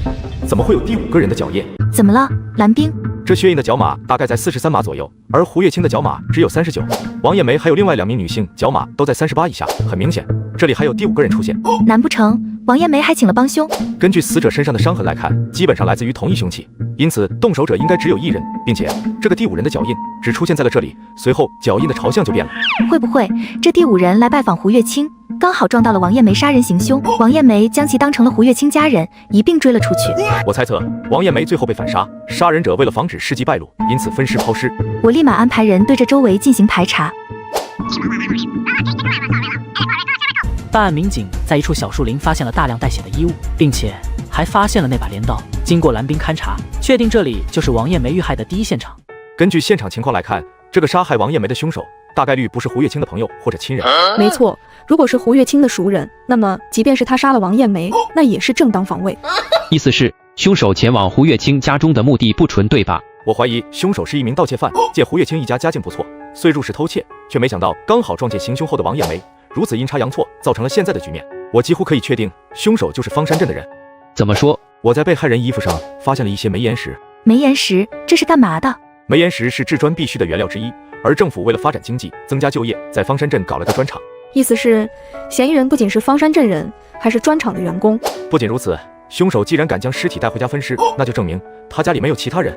怎么会有第5个人的脚印？怎么了，蓝冰？这血印的脚码大概在43码左右，而胡月清的脚码只有39，王艳梅还有另外2名女性脚码都在38以下，很明显，这里还有第5个人出现。难不成王艳梅还请了帮凶？根据死者身上的伤痕来看，基本上来自于同一凶器，因此动手者应该只有1人，并且这个第5人的脚印只出现在了这里，随后脚印的朝向就变了。会不会这第5人来拜访胡月清，刚好撞到了王艳梅杀人行凶，王艳梅将其当成了胡月清家人，一并追了出去？我猜测王艳梅最后被反杀，杀人者为了防止事迹败露，因此分尸抛尸。我立马安排人对这周围进行排查。办案民警在一处小树林发现了大量带血的衣物，并且还发现了那把镰刀。经过蓝冰勘查，确定这里就是王艳梅遇害的第一现场。根据现场情况来看，这个杀害王艳梅的凶手大概率不是胡月清的朋友或者亲人。没错，如果是胡月清的熟人，那么即便是他杀了王艳梅，那也是正当防卫。意思是凶手前往胡月清家中的目的不纯，对吧？我怀疑凶手是一名盗窃犯，借胡月清一家家境不错，遂入室偷窃，却没想到刚好撞见行凶后的王艳梅，如此阴差阳错，造成了现在的局面。我几乎可以确定，凶手就是方山镇的人。怎么说？我在被害人衣服上发现了一些煤岩石。煤岩石，这是干嘛的？煤岩石是制砖必须的原料之一，而政府为了发展经济、增加就业，在方山镇搞了个砖厂。意思是，嫌疑人不仅是方山镇人，还是砖厂的员工。不仅如此，凶手既然敢将尸体带回家分尸，那就证明他家里没有其他人，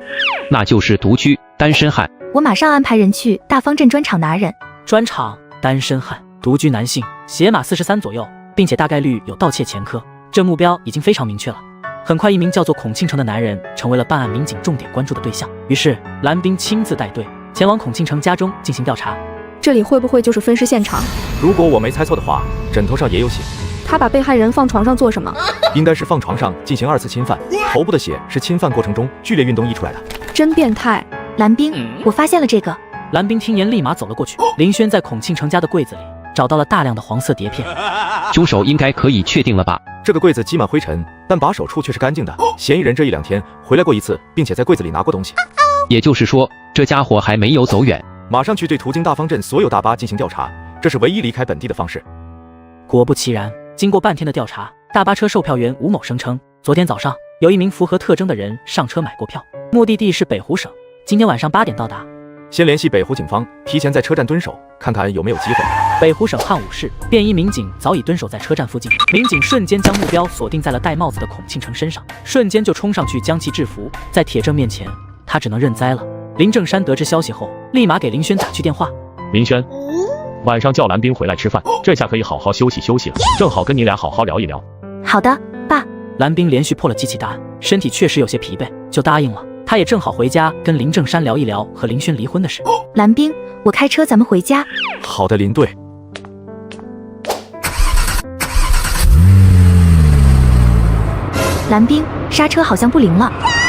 那就是独居单身汉。我马上安排人去大方镇砖厂拿人。砖厂单身汉，独居男性，鞋码43左右，并且大概率有盗窃前科，这目标已经非常明确了。很快，一名叫做孔庆成的男人成为了办案民警重点关注的对象。于是，蓝冰亲自带队前往孔庆成家中进行调查。这里会不会就是分尸现场？如果我没猜错的话，枕头上也有血。他把被害人放床上做什么？应该是放床上进行2次侵犯，头部的血是侵犯过程中剧烈运动溢出来的。真变态！蓝冰，我发现了这个。蓝冰听言立马走了过去。林轩在孔庆成家的柜子里找到了大量的黄色碟片。凶手应该可以确定了吧？这个柜子积满灰尘，但把手处却是干净的。嫌疑人这1-2天回来过一次，并且在柜子里拿过东西。也就是说，这家伙还没有走远。马上去对途经大方镇所有大巴进行调查，这是唯一离开本地的方式。果不其然，经过半天的调查，大巴车售票员吴某声称，昨天早上有一名符合特征的人上车买过票，目的地是北湖省，今天晚上8点到达。先联系北湖警方，提前在车站蹲守，看看有没有机会。北湖省汉武市便衣民警早已蹲守在车站附近，民警瞬间将目标锁定在了戴帽子的孔庆成身上，瞬间就冲上去将其制服。在铁证面前，他只能认栽了。林正山得知消息后，立马给林轩打去电话。林轩，晚上叫蓝冰回来吃饭，这下可以好好休息休息了，正好跟你俩好好聊一聊。好的，爸。蓝冰连续破了几起大案，身体确实有些疲惫，就答应了。他也正好回家跟林正山聊一聊和林勋离婚的事。蓝冰，我开车，咱们回家。好的，林队。蓝冰，刹车好像不灵了。